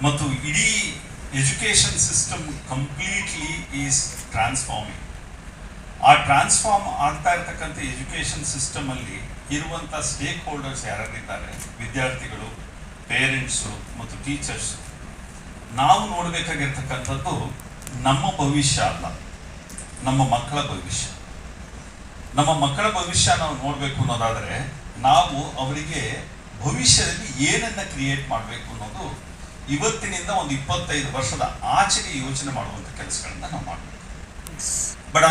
ಮತ್ತು ಇಡೀ education system completely is transforming. ಆ ಟ್ರಾನ್ಸ್ಫಾರ್ಮ್ ಆಗ್ತಾ ಇರ್ತಕ್ಕಂಥ ಎಜುಕೇಷನ್ ಸಿಸ್ಟಮಲ್ಲಿ ಇರುವಂಥ ಸ್ಟೇಕ್ ಹೋಲ್ಡರ್ಸ್ ಯಾರ್ಯಾರಿದ್ದಾರೆ, ವಿದ್ಯಾರ್ಥಿಗಳು, ಪೇರೆಂಟ್ಸು ಮತ್ತು ಟೀಚರ್ಸು, ನಾವು ನೋಡಬೇಕಾಗಿರ್ತಕ್ಕಂಥದ್ದು ನಮ್ಮ ಭವಿಷ್ಯ ಅಲ್ಲ, ನಮ್ಮ ಮಕ್ಕಳ ಭವಿಷ್ಯ. ನಮ್ಮ ಮಕ್ಕಳ ಭವಿಷ್ಯ ನಾವು ನೋಡಬೇಕು ಅನ್ನೋದಾದರೆ ನಾವು ಅವರಿಗೆ ಭವಿಷ್ಯದಲ್ಲಿ ಏನನ್ನ ಕ್ರಿಯೇಟ್ ಮಾಡಬೇಕು ಅನ್ನೋದು ಇವತ್ತಿನಿಂದ ಒಂದು 25 ವರ್ಷದ ಆಚೆಗೆ ಯೋಚನೆ ಮಾಡುವಂಥ ಕೆಲಸಗಳನ್ನ ನಾವು ಮಾಡಬೇಕು. ಬಟ್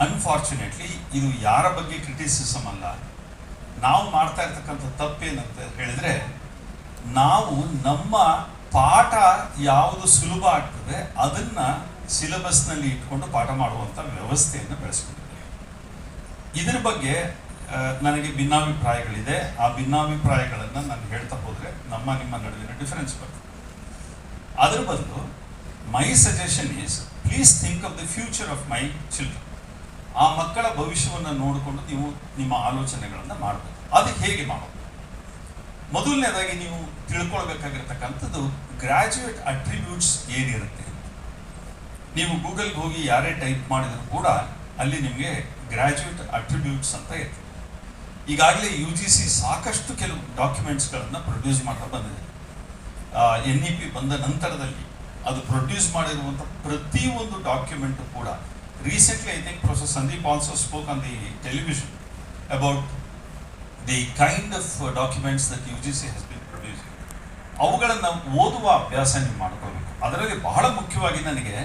ಅನ್ಫಾರ್ಚುನೇಟ್ಲಿ ಇದು ಯಾರ ಬಗ್ಗೆ ಕ್ರಿಟಿಸಿಸಮ್ ಅಲ್ಲ. ನಾವು ಮಾಡ್ತಾ ಇರ್ತಕ್ಕಂಥ ತಪ್ಪೇನಂತ ಹೇಳಿದ್ರೆ, ನಾವು ನಮ್ಮ ಪಾಠ ಯಾವುದು ಸುಲಭ ಆಗ್ತದೆ ಅದನ್ನ ಸಿಲೆಬಸ್ನಲ್ಲಿ ಇಟ್ಕೊಂಡು ಪಾಠ ಮಾಡುವಂಥ ವ್ಯವಸ್ಥೆಯನ್ನು ಬೆಳೆಸ್ಕೊಂಡಿದ್ದೇವೆ. ಇದರ ಬಗ್ಗೆ ನನಗೆ ಭಿನ್ನಾಭಿಪ್ರಾಯಗಳಿದೆ. ಆ ಭಿನ್ನಾಭಿಪ್ರಾಯಗಳನ್ನು ನಾನು ಹೇಳ್ತಾ ಹೋದರೆ ನಿಮ್ಮ ನಡುವಿನ ಡಿಫರೆನ್ಸ್ ಬರ್ತದೆ. ಅದರ ಬದಲು my suggestion is, please think of the future of my children. ಆ ಮಕ್ಕಳ ಭವಿಷ್ಯವನ್ನು ನೋಡಿಕೊಂಡು ನೀವು ನಿಮ್ಮ ಆಲೋಚನೆಗಳನ್ನು ಮಾಡಬೇಕು. ಅದು ಹೇಗೆ ಮಾಡೋದು? ಮೊದಲನೇದಾಗಿ ನೀವು ತಿಳ್ಕೊಳ್ಬೇಕಾಗಿರ್ತಕ್ಕಂಥದ್ದು ಗ್ರಾಜ್ಯುಯೇಟ್ ಅಟ್ರಿಬ್ಯೂಟ್ಸ್ ಏನಿರುತ್ತೆ. ನೀವು ಗೂಗಲ್ಗೆ ಹೋಗಿ ಯಾರೇ ಟೈಪ್ ಮಾಡಿದ್ರು ಕೂಡ ಅಲ್ಲಿ ನಿಮಗೆ ಗ್ರಾಜ್ಯುಯೇಟ್ ಅಟ್ರಿಬ್ಯೂಟ್ಸ್ ಅಂತ ಇರ್ತದೆ. ಈಗಾಗಲೇ UGC ಸಾಕಷ್ಟು ಕೆಲವು ಡಾಕ್ಯುಮೆಂಟ್ಸ್ಗಳನ್ನು ಪ್ರೊಡ್ಯೂಸ್ ಮಾಡ್ತಾ ಬಂದಿದೆ. NEP ಬಂದ ನಂತರದಲ್ಲಿ ಅದು ಪ್ರೊಡ್ಯೂಸ್ ಮಾಡಿರುವಂಥ ಪ್ರತಿಯೊಂದು ಡಾಕ್ಯುಮೆಂಟು ಕೂಡ, recently I think professor Sandeep also spoke on the television about the kind of documents that UGC has been producing. ಅವುಗಳನ್ನು ಓದುವ ಅಭ್ಯಾಸ ನೀವು ಮಾಡ್ಕೊಳ್ಬೇಕು. ಅದರಲ್ಲಿ ಬಹಳ ಮುಖ್ಯವಾಗಿ ನನಗೆ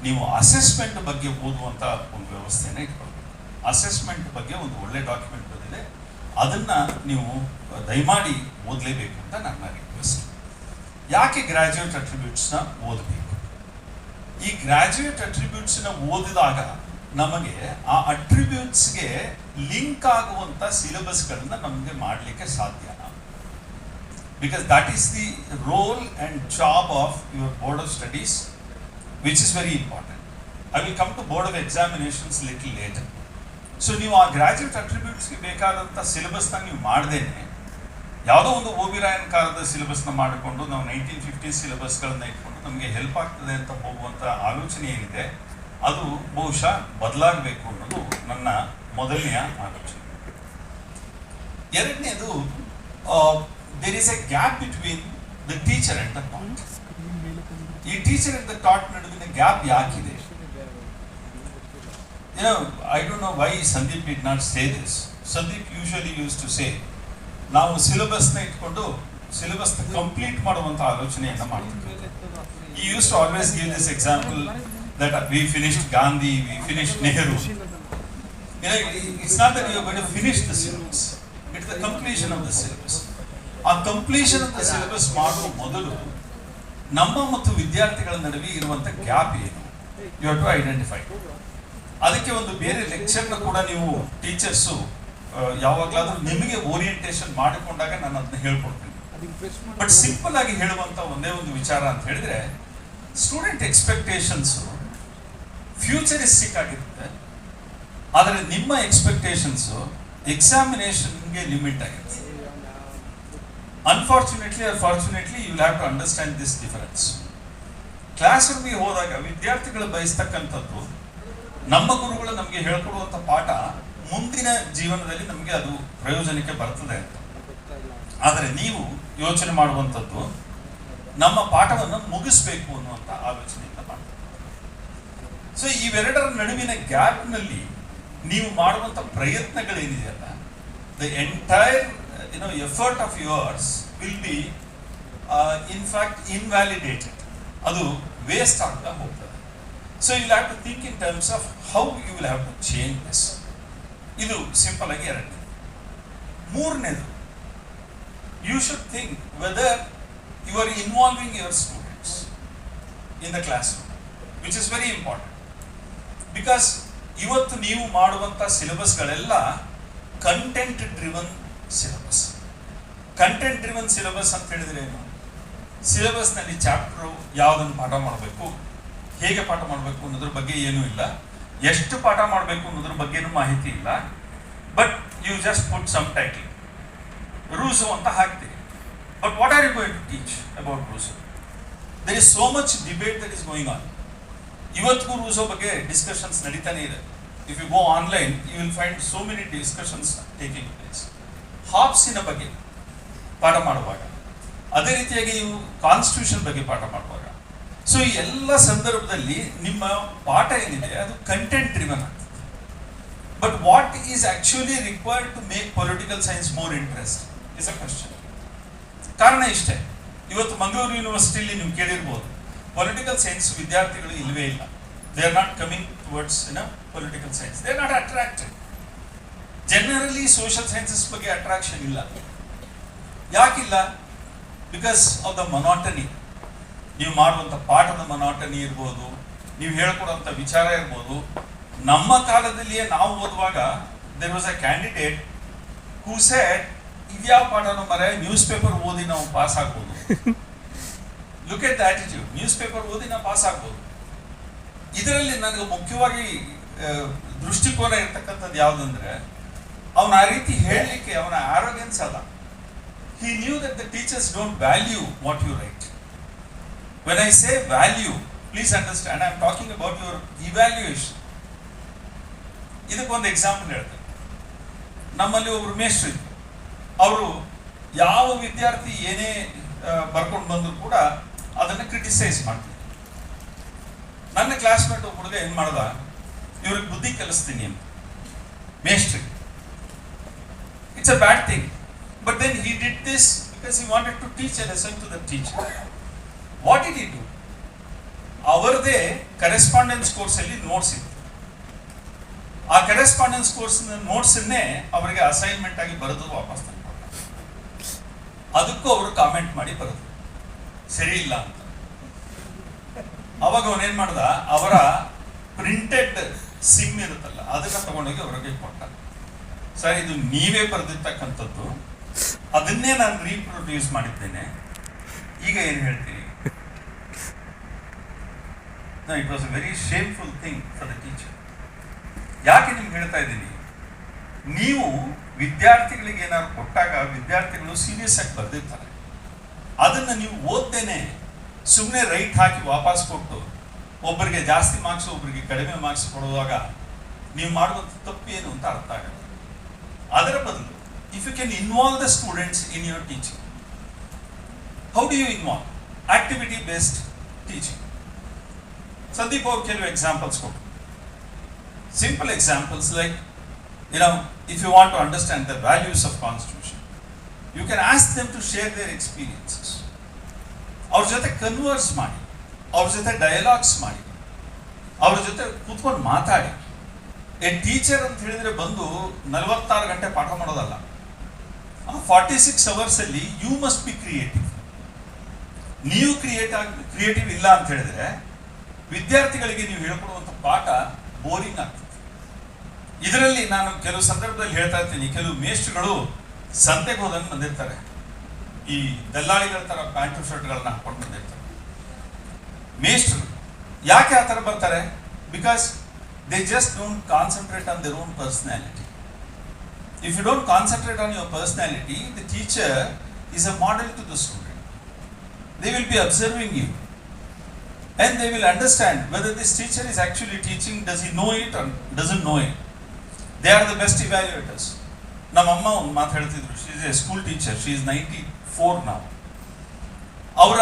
ನೀವು ಅಸೆಸ್ಮೆಂಟ್ ಬಗ್ಗೆ ಓದುವಂಥ ಒಂದು ವ್ಯವಸ್ಥೆಯನ್ನು ಇಟ್ಕೊಳ್ಬೇಕು. ಅಸೆಸ್ಮೆಂಟ್ ಬಗ್ಗೆ ಒಂದು ಒಳ್ಳೆ ಡಾಕ್ಯುಮೆಂಟ್ ಬಂದಿದೆ, ಅದನ್ನು ನೀವು ದಯಮಾಡಿ ಓದಲೇಬೇಕು ಅಂತ ನನ್ನ ರಿಕ್ವೆಸ್ಟ್. ಯಾಕೆ ಗ್ರಾಜ್ಯುಯೇಟ್ ಅಟ್ರಿಬ್ಯೂಟ್ಸ್ನ ಓದಬೇಕು? ಈ ಗ್ರಾಜ್ಯುಯೇಟ್ ಅಟ್ರಿಬ್ಯೂಟ್ಸ್ನ ಓದಿದಾಗ ನಮಗೆ ಆ ಅಟ್ರಿಬ್ಯೂಟ್ಸ್ಗೆ ಲಿಂಕ್ ಆಗುವಂಥ ಸಿಲೆಬಸ್ಗಳನ್ನು ನಮಗೆ ಮಾಡಲಿಕ್ಕೆ ಸಾಧ್ಯ. Because that is the role and job of your board of studies, which is very important. I will come to board of examinations little later. So ನೀವು ಆ ಗ್ರಾಜ್ಯುಯೇಟ್ ಅಟ್ರಿಬ್ಯೂಟ್ಸ್ಗೆ ಬೇಕಾದಂಥ ಸಿಲೆಬಸ್ನ ನೀವು ಮಾಡ್ದೇನೆ ಯಾವುದೋ ಒಂದು OB ರಾಯನ್ ಕಾಲದ ಸಿಲೆಬಸ್ನ ಮಾಡಿಕೊಂಡು ನಾವು 1950 ಸಿಲೆಬಸ್ಗಳನ್ನ ಇಟ್ಕೊಂಡು ನಮಗೆ ಹೆಲ್ಪ್ ಆಗ್ತದೆ ಅಂತ ಹೋಗುವಂಥ ಆಲೋಚನೆ ಏನಿದೆ ಅದು ಬಹುಶಃ ಬದಲಾಗಬೇಕು ಅನ್ನೋದು ನನ್ನ ಮೊದಲನೆಯ ಆಲೋಚನೆ. ಎರಡನೇದು, there is a gap between the teacher and the taught. ಈ ಟೀಚರ್ ಅಂಡ್ ದ ಟಾಟ್ ನಡುವಿನ ಗ್ಯಾಪ್ ಯಾಕಿದೆ? I don't know why Sandeep did not say this. Sandeep usually used to say, ನಾವು ಸಿಲೆಬಸ್ನ ಇಟ್ಕೊಂಡು ಸಿಲೆಬಸ್ನ ಕಂಪ್ಲೀಟ್ ಮಾಡುವಂಥ ಆಲೋಚನೆಯನ್ನು ಮಾಡ್ತೀವಿ. He used to always give this example that we finished Gandhi, we finished Nehru. It's not that you are going to finish the syllabus. It's the completion of the syllabus. ಆ completion of the syllabus ಮಾಡುವ ಮೊದಲು ನಮ್ಮ ಮತ್ತು ವಿದ್ಯಾರ್ಥಿಗಳ ನಡುವೆ ಇರುವಂಥ gap ಏನು, you have to identify. ಅದಕ್ಕೆ ಒಂದು ಬೇರೆ ಲೆಕ್ಚರ್ನ ಕೂಡ ನೀವು ಟೀಚರ್ಸು ಯಾವಾಗಲಾದ್ರೂ ನಿಮಗೆ ಓರಿಯೆಂಟೇಷನ್ ಮಾಡಿಕೊಂಡಾಗ ನಾನು ಅದನ್ನ ಹೇಳ್ಕೊಡ್ತೀನಿ. ಬಟ್ ಸಿಂಪಲ್ ಆಗಿ ಹೇಳುವಂಥ ಒಂದೇ ಒಂದು ವಿಚಾರ ಅಂತ ಹೇಳಿದ್ರೆ, ಸ್ಟೂಡೆಂಟ್ ಎಕ್ಸ್ಪೆಕ್ಟೇಷನ್ಸು ಫ್ಯೂಚರಿಸ್ಟಿಕ್ ಆಗಿರುತ್ತೆ, ಆದರೆ ನಿಮ್ಮ ಎಕ್ಸ್ಪೆಕ್ಟೇಷನ್ಸು ಎಕ್ಸಾಮಿನೇಷನ್ಗೆ ಲಿಮಿಟ್ ಆಗಿರುತ್ತೆ. Unfortunately or fortunately you will have to understand this difference. Class ರೂಮಿಗೆ ಹೋದಾಗ ವಿದ್ಯಾರ್ಥಿಗಳು ಬಯಸ್ತಕ್ಕಂಥದ್ದು, ನಮ್ಮ ಗುರುಗಳು ನಮಗೆ ಹೇಳ್ಕೊಡುವಂಥ ಪಾಠ ಮುಂದಿನ ಜೀವನದಲ್ಲಿ ನಮಗೆ ಅದು ಪ್ರಯೋಜನಕ್ಕೆ ಬರ್ತದೆ ಅಂತ. ಆದರೆ ನೀವು ಯೋಚನೆ ಮಾಡುವಂಥದ್ದು ನಮ್ಮ ಪಾಠವನ್ನು ಮುಗಿಸ್ಬೇಕು ಅನ್ನುವಂಥ ಆಲೋಚನೆಯಿಂದ ಮಾಡ್ತಾರೆ. ಸೊ ಇವೆರಡರ ನಡುವಿನ ಗ್ಯಾಪ್ನಲ್ಲಿ ನೀವು ಮಾಡುವಂಥ ಪ್ರಯತ್ನಗಳೇನಿದೆಯಲ್ಲ, the entire effort of yours will be in fact invalidated. ಅದು ವೇಸ್ಟ್ ಆಗ್ತಾ ಹೋಗ್ತದೆ. So you will have to think in terms of how you will have to change this. ಇದು ಸಿಂಪಲ್ ಆಗಿ ಎರಡನೇ. ಮೂರನೇದು, you should think whether you are involving your students in the classroom, which is very important. Because ಇವತ್ತು ನೀವು ಮಾಡುವಂಥ ಸಿಲೆಬಸ್ಗಳೆಲ್ಲ content driven syllabus. Content driven syllabus ಅಂತ ಹೇಳಿದ್ರೆ ಏನು? ಸಿಲೆಬಸ್ನಲ್ಲಿ ಚಾಪ್ಟರು ಯಾವುದನ್ನು ಪಾಠ ಮಾಡಬೇಕು, ಹೇಗೆ ಪಾಠ ಮಾಡಬೇಕು ಅನ್ನೋದ್ರ ಬಗ್ಗೆ ಏನೂ ಇಲ್ಲ, ಎಷ್ಟು ಪಾಠ ಮಾಡಬೇಕು ಅನ್ನೋದ್ರ ಬಗ್ಗೆನೂ ಮಾಹಿತಿ ಇಲ್ಲ. But you just put some title, rules ಅಂತ ಹಾಕ್ತೀರಿ. But what are you going to teach about Rousseau? There is so much debate that is going on. ಇವತ್ತಿಗೂ ರೂಸೋ ಬಗ್ಗೆ ಡಿಸ್ಕಷನ್ಸ್ ನಡೀತಾನೆ ಇದೆ. If you go online you will find so many discussions taking place. ಹಾಬ್ಸಿನ ಬಗ್ಗೆ ಪಾಠ ಮಾಡುವಾಗ, ಅದೇ ರೀತಿಯಾಗಿ ನೀವು ಕಾನ್ಸ್ಟಿಟ್ಯೂಷನ್ ಬಗ್ಗೆ ಪಾಠ ಮಾಡುವಾಗ, ಸೊ ಈ ಎಲ್ಲ ಸಂದರ್ಭದಲ್ಲಿ ನಿಮ್ಮ ಪಾಠ ಏನಿದೆ ಅದು ಕಂಟೆಂಟ್ ಡ್ರಿವನ್ ಆಗ್ತದೆ. But what is actually required to make political science more interest is a question. ಕಾರಣ ಇಷ್ಟೇ, ಇವತ್ತು ಮಂಗಳೂರು ಯೂನಿವರ್ಸಿಟಿಯಲ್ಲಿ ನೀವು ಕೇಳಿರ್ಬೋದು, ಪೊಲಿಟಿಕಲ್ ಸೈನ್ಸ್ ವಿದ್ಯಾರ್ಥಿಗಳು ಇಲ್ಲವೇ ಇಲ್ಲ. They are not coming towards political science. They are not attracted. Generally social sciences ಬಗ್ಗೆ ಅಟ್ರಾಕ್ಷನ್ ಇಲ್ಲ. ಯಾಕಿಲ್ಲ? Because of the monotony. ನೀವು ಮಾಡುವಂಥ ಪಾಠದ ಮೊನಾಟನಿ ಇರ್ಬೋದು, ನೀವು ಹೇಳ್ಕೊಡುವಂಥ ವಿಚಾರ ಇರ್ಬೋದು. ನಮ್ಮ ಕಾಲದಲ್ಲಿಯೇ ನಾವು ಓದುವಾಗ there was a candidate who said, ಇದ್ಯಾವ ಪಾಠನೋ ಮರೆ, ನ್ಯೂಸ್ ಪೇಪರ್ ಓದಿ ನಾವು ಪಾಸ್ ಆಗ್ಬೋದು. Look at the attitude. Newspaper ಓದಿ ನಾವು ಪಾಸ್ ಆಗ್ಬೋದು. ಇದರಲ್ಲಿ ನನಗೆ ಮುಖ್ಯವಾಗಿ ದೃಷ್ಟಿಕೋನ ಇರ್ತಕ್ಕಂಥದ್ದು ಯಾವುದಂದ್ರೆ, ಅವನ ಆ ರೀತಿ ಹೇಳಲಿಕ್ಕೆ ಅವನ ಆರೋಗ್ಯನ್ಸ್ ಅಲ್ಲ. He knew that the teachers don't value what you write. When I say value, please understand, I am talking about your evaluation. ಇದಕ್ಕೊಂದು ಎಕ್ಸಾಂಪಲ್ ಹೇಳ್ತೇನೆ. ನಮ್ಮಲ್ಲಿ ಒಬ್ರು ಮೇಷ್ಟ್ರು ಇದ್ರು. ಅವರು ಯಾವ ವಿದ್ಯಾರ್ಥಿ ಏನೇ ಬರ್ಕೊಂಡು ಬಂದ್ರು ಕೂಡ ಅದನ್ನು ಕ್ರಿಟಿಸೈಸ್ ಮಾಡ್ತಾರೆ. ನನ್ನ ಕ್ಲಾಸ್ಮೇಟ್ ಒಬ್ಬ ಹುಡುಗ ಏನ್ ಮಾಡ್ದ, ಇವ್ರಿಗೆ ಬುದ್ಧಿ ಕಲಿಸ್ತೀನಿ ಅಂತ ಮೇಷ್ಟ್ರಿಗೆ. It's a bad thing. But then he did this because he wanted to teach a lesson to the teacher. What did he do? ಅವರದೇ ಕರೆಸ್ಪಾಂಡೆನ್ಸ್ ಕೋರ್ಸ್ ಅಲ್ಲಿ ನೋಟ್ಸ್ ಇತ್ತು. ಆ ಕರೆಸ್ಪಾಂಡೆನ್ಸ್ ಕೋರ್ಸ್ ನೋಟ್ಸ್ ಅನ್ನೇ ಅವರಿಗೆ ಅಸೈನ್ಮೆಂಟ್ ಆಗಿ ಬರೆದು ವಾಪಸ್ ತಂದ್ಕೊಟ್ಟ. ಅದಕ್ಕೂ ಅವರು ಕಾಮೆಂಟ್ ಮಾಡಿ ಬರೆದು ಸರಿ ಇಲ್ಲ ಅಂತ. ಅವಾಗ ಅವನೇನ್ ಮಾಡ್ದ, ಅವರ ಪ್ರಿಂಟೆಡ್ ಸಿಮ್ ಇರುತ್ತಲ್ಲ ಅದನ್ನ ತಗೊಂಡೋಗಿ ಅವರಿಗೆ ಕೊಟ್ಟ. ಸರ್, ಇದು ನೀವೇ ಬರೆದಿರ್ತಕ್ಕಂಥದ್ದು, ಅದನ್ನೇ ನಾನು ರೀಪ್ರೊಡ್ಯೂಸ್ ಮಾಡಿದ್ದೇನೆ, ಈಗ ಏನು ಹೇಳ್ತೀರಿ? It was a very shameful thing for the teacher. ಯಾಕೆ ನಿಮ್ಗೆ ಹೇಳ್ತಾ ಇದ್ದೀನಿ, ನೀವು ವಿದ್ಯಾರ್ಥಿಗಳಿಗೆ ಏನಾದ್ರು ಕೊಟ್ಟಾಗ ವಿದ್ಯಾರ್ಥಿಗಳು ಸೀರಿಯಸ್ ಆಗಿ ಬರೆದಿರ್ತಾರೆ. ಅದನ್ನು ನೀವು ಓದ್ದೇನೆ ಸುಮ್ಮನೆ ರೈಟ್ ಹಾಕಿ ವಾಪಸ್ ಕೊಟ್ಟು ಒಬ್ಬರಿಗೆ ಜಾಸ್ತಿ ಮಾರ್ಕ್ಸ್ ಒಬ್ಬರಿಗೆ ಕಡಿಮೆ ಮಾರ್ಕ್ಸ್ ಕೊಡುವಾಗ ನೀವು ಮಾಡುವಂಥ ತಪ್ಪು ಏನು ಅಂತ ಅರ್ಥ ಆಗಲ್ಲ. ಅದರ ಬದಲು if you can involve the students in your teaching. How do you involve? Activity based teaching. Sandeep ಅವರು ಕೆಲವು ಎಕ್ಸಾಂಪಲ್ಸ್ ಕೊಟ್ಟು, simple examples like, if you want to understand the values of constitution, you can ask them to share their experiences. ಅವ್ರ ಜೊತೆ converse ಮಾಡಿ, ಅವ್ರ ಜೊತೆ dialogues ಮಾಡಿ, ಅವ್ರ ಜೊತೆ ಕೂತ್ಕೊಂಡು ಮಾತಾಡಿ. ಎ ಟೀಚರ್ ಅಂತ ಹೇಳಿದ್ರೆ ಬಂದು 46 ಗಂಟೆ ಪಾಠ ಮಾಡೋದಲ್ಲ. 46 hours ಅಲ್ಲಿ ಯು ಮಸ್ಟ್ ಬಿ ಕ್ರಿಯೇಟಿವ್. ನೀವು ಕ್ರಿಯೇಟಿವ್ ಇಲ್ಲ ಅಂತ ಹೇಳಿದ್ರೆ ವಿದ್ಯಾರ್ಥಿಗಳಿಗೆ ನೀವು ಹೇಳ್ಕೊಡುವಂಥ ಪಾಠ ಬೋರಿಂಗ್ ಆಗ್ತದೆ. ಇದರಲ್ಲಿ ನಾನು ಕೆಲವು ಸಂದರ್ಭದಲ್ಲಿ ಹೇಳ್ತಾ ಇರ್ತೀನಿ, ಕೆಲವು ಮೇಷ್ಟ್ರುಗಳು ಸಂತೆಗೆ ಹೋದಂಗೆ ಬಂದಿರ್ತಾರೆ, ಈ ದಲ್ಲಾಳಿಗಳ ತರ ಪ್ಯಾಂಟು ಶರ್ಟ್ಗಳನ್ನ ಹಾಕೊಂಡು ಬಂದಿರ್ತಾರೆ. ಮೇಷ್ಟ್ರು ಯಾಕೆ ಆ ಥರ ಬರ್ತಾರೆ? Because they just don't concentrate on their own personality. If you don't concentrate on your personality, the teacher is a model to the student. They will be observing you and they will understand whether this teacher is actually teaching, does he know it or doesn't know it. They are the best evaluators. ನಮ್ಮ ಅಮ್ಮ ಒಂದು ಮಾತು ಹೇಳ್ತಿದ್ರು, she is a school teacher, she is 94 now. ಅವರ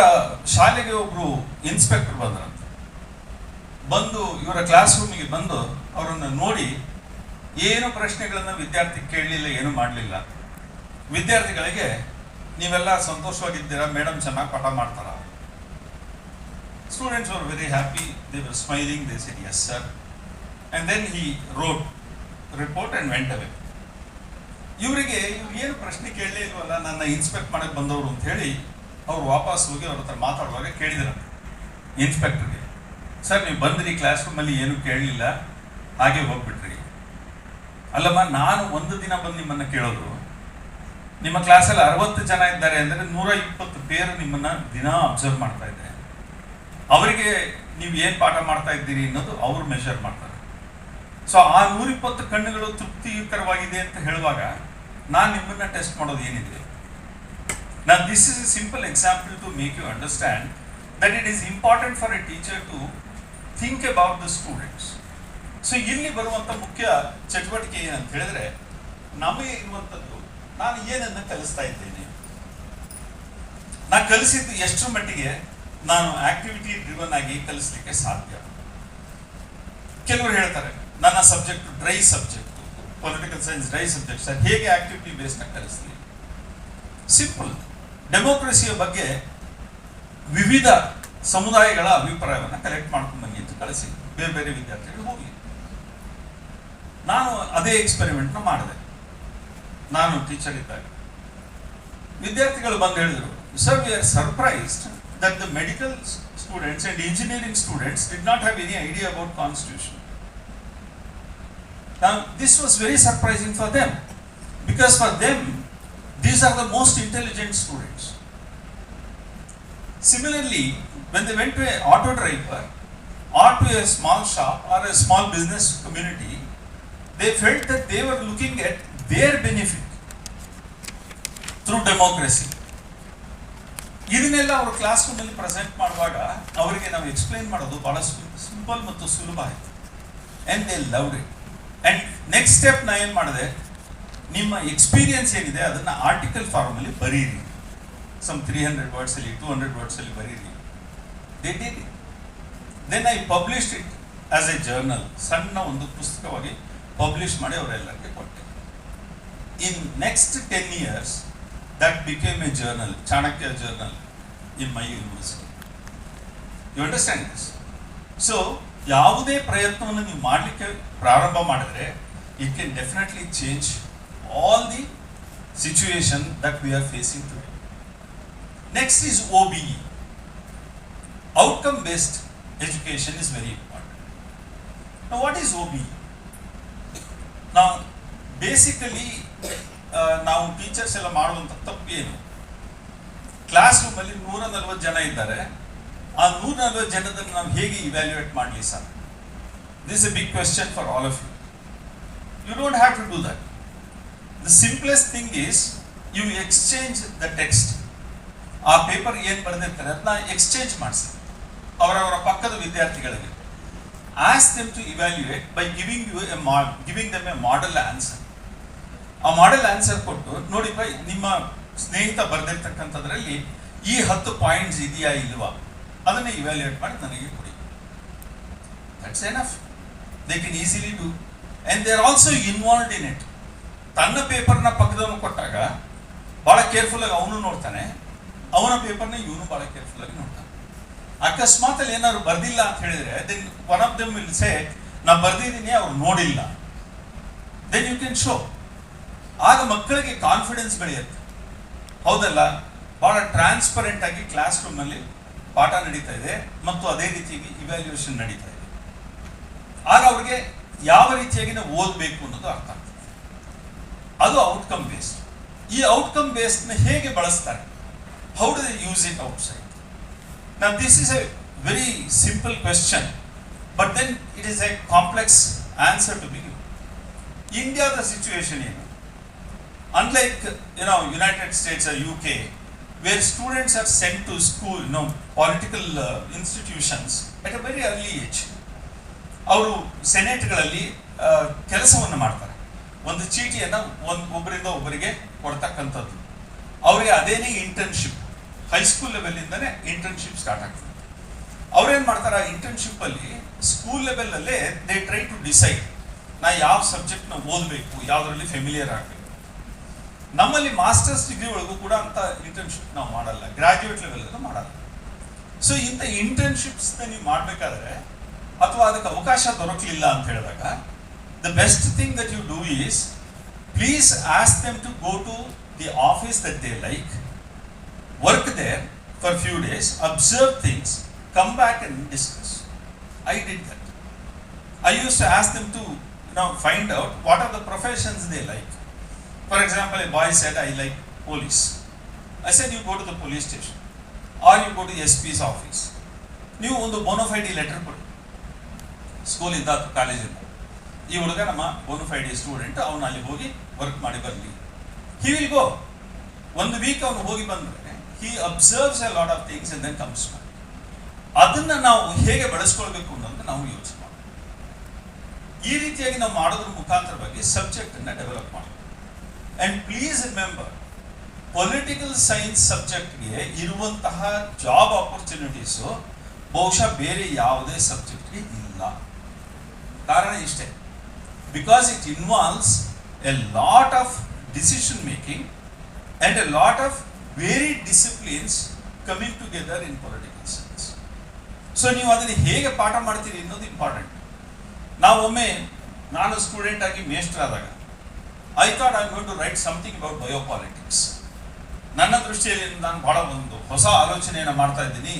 ಶಾಲೆಗೆ ಒಬ್ರು inspector ಬಂದು ಇವರ ಕ್ಲಾಸ್ ರೂಮಿಗೆ ಬಂದು ಅವರನ್ನು ನೋಡಿ ಏನು ಪ್ರಶ್ನೆಗಳನ್ನು ವಿದ್ಯಾರ್ಥಿ ಕೇಳಲಿಲ್ಲ, ಏನು ಮಾಡಲಿಲ್ಲ. ವಿದ್ಯಾರ್ಥಿಗಳಿಗೆ ನೀವೆಲ್ಲ ಸಂತೋಷವಾಗಿದ್ದೀರಾ, ಮೇಡಮ್ ಚೆನ್ನಾಗಿ ಪಾಠ ಮಾಡ್ತಾರ? Students were very happy, they were smiling, they said yes sir, and then he wrote report and went away. ಇವರಿಗೆ ಇವ್ರು ಏನು ಪ್ರಶ್ನೆ ಕೇಳಲೇ ಇಲ್ವಲ್ಲ, ನನ್ನ ಇನ್ಸ್ಪೆಕ್ಟ್ ಮಾಡಕ್ಕೆ ಬಂದವರು ಅಂತ ಹೇಳಿ ಅವ್ರು ವಾಪಸ್ ಹೋಗಿ ಅವ್ರ ಹತ್ರ ಮಾತಾಡುವಾಗ ಕೇಳಿದ್ರು ಇನ್ಸ್ಪೆಕ್ಟರ್ಗೆ, ಸರ್ ನೀವು ಬಂದ್ರಿ ಕ್ಲಾಸ್ ರೂಮಲ್ಲಿ ಏನು ಕೇಳಲಿಲ್ಲ, ಹಾಗೆ ಹೋಗ್ಬಿಟ್ರಿ. ಅಲ್ಲಮ್ಮ, ನಾನು ಒಂದು ದಿನ ಬಂದು ನಿಮ್ಮನ್ನು ಕೇಳೋದು, ನಿಮ್ಮ ಕ್ಲಾಸಲ್ಲಿ 60 ಜನ ಇದ್ದಾರೆ ಅಂದರೆ 120 ಪೇರು ನಿಮ್ಮನ್ನು ದಿನ ಅಬ್ಸರ್ವ್ ಮಾಡ್ತಾ ಇದ್ದಾರೆ. ಅವರಿಗೆ ನೀವು ಏನು ಪಾಠ ಮಾಡ್ತಾ ಇದ್ದೀರಿ ಅನ್ನೋದು ಅವ್ರು ಮೆಷರ್ ಮಾಡ್ತಾರೆ. ಸೊ ಆ 120 ಕಣ್ಣುಗಳು ತೃಪ್ತಿಕರವಾಗಿದೆ ಅಂತ ಹೇಳುವಾಗ ನಾನು ನಿಮ್ಮನ್ನ ಟೆಸ್ಟ್ ಮಾಡೋದು ಏನಿದೆ? Now this is a simple example to make you understand that it is important for a teacher to think about the students. So ಇಲ್ಲಿ ಬರುವಂಥ ಮುಖ್ಯ ಚಟುವಟಿಕೆ ಏನಂತ ಹೇಳಿದ್ರೆ, ನಮಗೆ ಇರುವಂಥದ್ದು ನಾನು ಏನನ್ನು ಕಲಿಸ್ತಾ ಇದ್ದೇನೆ, ನಾನು ಕಲಿಸಿದ್ದು ಎಷ್ಟರ ಮಟ್ಟಿಗೆ ನಾನು ಆಕ್ಟಿವಿಟಿ ಡ್ರಿವನ್ ಆಗಿ ಕಲಿಸ್ಲಿಕ್ಕೆ ಸಾಧ್ಯ. ಕೆಲವರು ಹೇಳ್ತಾರೆ ನನ್ನ subject dry subject, political science dry subject sir, ಹೇಗೆ ಆಕ್ಟಿವಿಟಿ ಬೇಸ್ಡ್ ಕಲಿಸ್ಲಿ? ಸಿಂಪಲ್, ಡೆಮೋಕ್ರಸಿಯ ಬಗ್ಗೆ ವಿವಿಧ ಸಮುದಾಯಗಳ ಅಭಿಪ್ರಾಯವನ್ನು ಕಲೆಕ್ಟ್ ಮಾಡ್ಕೊಂಡು ಬನ್ನಿ ಅಂತ ಕಳಿಸಿ ಬೇರೆ ಬೇರೆ ವಿದ್ಯಾರ್ಥಿಗಳು ಹೋಗಿ. ನಾನು ಅದೇ ಎಕ್ಸ್ಪೆರಿಮೆಂಟ್ನ ಮಾಡಿದೆ. ನಾನು ಟೀಚರ್ ಇದ್ದಾಗ ವಿದ್ಯಾರ್ಥಿಗಳು ಬಂದು ಹೇಳಿದರು, sir we are surprised that the medical students and engineering students did not have any idea about constitution. Now, this was very surprising for them, because for them, these are the most intelligent students. Similarly, when they went to an auto driver or to a small shop or a small business community, they felt that they were looking at their benefit through democracy. ಇದನ್ನೆಲ್ಲ ಅವರು class ರೂಮಲ್ಲಿ present ಮಾಡುವಾಗ ಅವರಿಗೆ ನಾವು explain ಮಾಡೋದು ಬಹಳ simple ಮತ್ತು ಸುಲಭ ಆಯಿತು. And they loved it. And next step ನಾ ಏನು ಮಾಡಿದೆ, ನಿಮ್ಮ ಎಕ್ಸ್ಪೀರಿಯನ್ಸ್ ಏನಿದೆ ಅದನ್ನು ಆರ್ಟಿಕಲ್ ಫಾರ್ಮಲ್ಲಿ ಬರೀರಿ, ಸಮ್ 300 ವರ್ಡ್ಸಲ್ಲಿ 200 ವರ್ಡ್ಸಲ್ಲಿ ಬರೀರಿ. They did it. Then I published it as a journal, ಸಣ್ಣ ಒಂದು ಪುಸ್ತಕವಾಗಿ ಪಬ್ಲಿಷ್ ಮಾಡಿ ಅವರೆಲ್ಲರಿಗೆ ಕೊಟ್ಟೆ. In next 10 years that became a journal, Chanakya Journal, in my university. You understand this? So, ಯಾವುದೇ ಪ್ರಯತ್ನವನ್ನು ನೀವು ಮಾಡಲಿಕ್ಕೆ ಪ್ರಾರಂಭ ಮಾಡಿದ್ರೆ it can definitely change all the situation that we are facing today. Next is OBE. Outcome based education is very important. Now what is OBE? Now basically ನಾವು teachers ಎಲ್ಲ ಮಾಡುವಂಥ ತಪ್ಪು ಏನು, ಕ್ಲಾಸ್ ರೂಮಲ್ಲಿ 140 ಜನ ಇದ್ದಾರೆ, ಆ 140 ಜನದನ್ನು ನಾವು ಹೇಗೆ ಇವ್ಯಾಲ್ಯೂಯೇಟ್ ಮಾಡಲಿ sir? This is a big question for all of you. You don't have to do that. The simplest thing is you exchange the text. ಆ ಪೇಪರ್ ಏನು ಬರೆದಿರ್ತಾರೆ ಅದನ್ನ ಎಕ್ಸ್ಚೇಂಜ್ ಮಾಡಿಸಿ ಅವರವರ ಪಕ್ಕದ ವಿದ್ಯಾರ್ಥಿಗಳಿಗೆ. Ask them to evaluate by giving them a model answer. ಆ model answer ಕೊಟ್ಟು ನೋಡಿ ಬೈ ನಿಮ್ಮ ಸ್ನೇಹಿತ ಬರೆದಿರ್ತಕ್ಕಂಥದ್ರಲ್ಲಿ ಈ 10 ಪಾಯಿಂಟ್ಸ್ ಇದೆಯಾ ಇಲ್ವಾ ಅದನ್ನೇ ಇವ್ಯಾಲ್ಯೂಯೇಟ್ ಮಾಡಿ ನನಗೆ ಕೊಡಿ. That's enough. They can easily do and they are also involved in it. ತನ್ನ ಪೇಪರ್ನ ಪಕ್ಕದವನು ಕೊಟ್ಟಾಗ ಭಾಳ ಕೇರ್ಫುಲ್ಲಾಗಿ ಅವನು ನೋಡ್ತಾನೆ, ಅವನ ಪೇಪರ್ನ ಇವನು ಭಾಳ ಕೇರ್ಫುಲ್ಲಾಗಿ ನೋಡ್ತಾನೆ. ಅಕಸ್ಮಾತಲ್ಲಿ ಏನಾದ್ರು ಬರ್ದಿಲ್ಲ ಅಂತ ಹೇಳಿದ್ರೆ then one of them will say ನಾ ಬರ್ದಿದ್ದೀನಿ ಅವ್ರು ನೋಡಿಲ್ಲ. Then you can show. ಆಗ ಮಕ್ಕಳಿಗೆ ಕಾನ್ಫಿಡೆನ್ಸ್ ಬೆಳೆಯುತ್ತೆ. ಹೌದಲ್ಲ, ಭಾಳ ಟ್ರಾನ್ಸ್ಪರೆಂಟ್ ಆಗಿ ಕ್ಲಾಸ್ ರೂಮಲ್ಲಿ ಪಾಠ ನಡೀತಾ ಇದೆ ಮತ್ತು ಅದೇ ರೀತಿಯಾಗಿ ಇವ್ಯಾಲ್ಯೂಯೇಷನ್ ನಡೀತಾ ಇದೆ. ಆಗ ಅವ್ರಿಗೆ ಯಾವ ರೀತಿಯಾಗಿ ನಾವು ಓದಬೇಕು ಅನ್ನೋದು ಅರ್ಥ ಆಗ್ತದೆ. ಅದು ಔಟ್ಕಮ್ ಬೇಸ್ಡ್. ಈ ಔಟ್ಕಮ್ ಬೇಸ್ಡ್ನ ಹೇಗೆ ಬಳಸ್ತಾರೆ? How do they use it outside? Now this is a very simple question, but then it is a complex answer to be given. India the situation ಏನು? Unlike United States or UK, where students are sent to school, political institutions at a very early age. ಅವರು ಸೆನೆಟ್ಗಳಲ್ಲಿ ಕೆಲಸವನ್ನು ಮಾಡ್ತಾರೆ. ಒಂದು ಚೀಟಿಯನ್ನು ಒಬ್ಬರಿಂದ ಒಬ್ಬರಿಗೆ ಕೊಡ್ತಕ್ಕಂಥದ್ದು. ಅವರಿಗೆ ಅದೇನೇ ಇಂಟರ್ನ್ಶಿಪ್. ಹೈಸ್ಕೂಲ್ ಲೆವೆಲಿಂದನೇ ಇಂಟರ್ನ್ಶಿಪ್ ಸ್ಟಾರ್ಟ್ ಆಗ್ತದೆ. ಅವ್ರೇನು ಮಾಡ್ತಾರೆ, ಆ ಇಂಟರ್ನ್ಶಿಪ್ಪಲ್ಲಿ ಸ್ಕೂಲ್ ಲೆವೆಲಲ್ಲೇ ದೇ ಟ್ರೈ ಟು ಡಿಸೈಡ್ ನಾ ಯಾವ ಸಬ್ಜೆಕ್ಟ್ನ ಓದಬೇಕು, ಯಾವುದರಲ್ಲಿ ಫೆಮಿಲಿಯರ್ ಆಗಬೇಕು. ನಮ್ಮಲ್ಲಿ ಮಾಸ್ಟರ್ಸ್ ಡಿಗ್ರಿ ಒಳಗೂ ಕೂಡ ಅಂತ ಇಂಟರ್ನ್ಶಿಪ್ ನಾವು ಮಾಡಲ್ಲ, ಗ್ರಾಜ್ಯುಯೇಟ್ ಲೆವೆಲ್ ಮಾಡಲ್ಲ. ಸೊ ಇಂಥ ಇಂಟರ್ನ್ಶಿಪ್ಸ್ನ ನೀವು ಮಾಡಬೇಕಾದ್ರೆ ಅಥವಾ ಅದಕ್ಕೆ ಅವಕಾಶ ದೊರಕಲಿಲ್ಲ ಅಂತ ಹೇಳಿದಾಗ the best thing that you do is please ask them to go to the office that they like, work there for a few days, observe things, come back and discuss. I did that. I used to ask them to find out what are the professions they like. For example, a boy said, I like police. I said, you go to the police station or you go to SP's office. ನೀವು ಒಂದು ಬೋನೋಫೈಡಿ letter ಕೊಡಿ, ಸ್ಕೂಲಿಂದ ಅಥವಾ ಕಾಲೇಜಿಂದ, ಈ ಹುಡುಗ ನಮ್ಮ ಬೋನೋಫೈಡಿ student, ಅವನು ಅಲ್ಲಿ ಹೋಗಿ ವರ್ಕ್ ಮಾಡಿ ಬರಲಿ. He will go. ಒಂದು ವೀಕ್ ಅವನು ಹೋಗಿ ಬಂದರೆ he observes a lot of things and then comes back. ಅದನ್ನ ನಾವು ಹೇಗೆ ಬಳಸ್ಕೊಳ್ಬೇಕು ಅನ್ನೋದನ್ನ ನಾವು ಯೋಚನೆ ಮಾಡಬೇಕು. ಈ ರೀತಿಯಾಗಿ ನಾವು ಮಾಡೋದ್ರ ಮುಖಾಂತರವಾಗಿ ಸಬ್ಜೆಕ್ಟ್ ಅನ್ನ ಡೆವಲಪ್ ಮಾಡಬೇಕು. And please remember, political science ಸಬ್ಜೆಕ್ಟ್ಗೆ ಇರುವಂತಹ ಜಾಬ್ ಆಪರ್ಚುನಿಟೀಸು ಬಹುಶಃ ಬೇರೆ ಯಾವುದೇ ಸಬ್ಜೆಕ್ಟ್ಗೆ ಇಲ್ಲ. ಕಾರಣ ಇಷ್ಟೇ, because it involves A lot of decision making and A lot of varied disciplines coming together in political science. So ನೀವು ಅದನ್ನು ಹೇಗೆ ಪಾಠ ಮಾಡ್ತೀರಿ ಅನ್ನೋದು ಇಂಪಾರ್ಟೆಂಟ್. ನಾನು ಸ್ಟೂಡೆಂಟ್ ಆಗಿ ಮೇಸ್ಟರಾದಾಗ I thought I am going to write something about biopolitics. ನನ್ನ ದೃಷ್ಟಿಯಲ್ಲಿ ನಾನು ಬಹಳ ಒಂದು ಹೊಸ ಆಲೋಚನೆಯನ್ನು ಮಾಡ್ತಾ ಇದ್ದೀನಿ,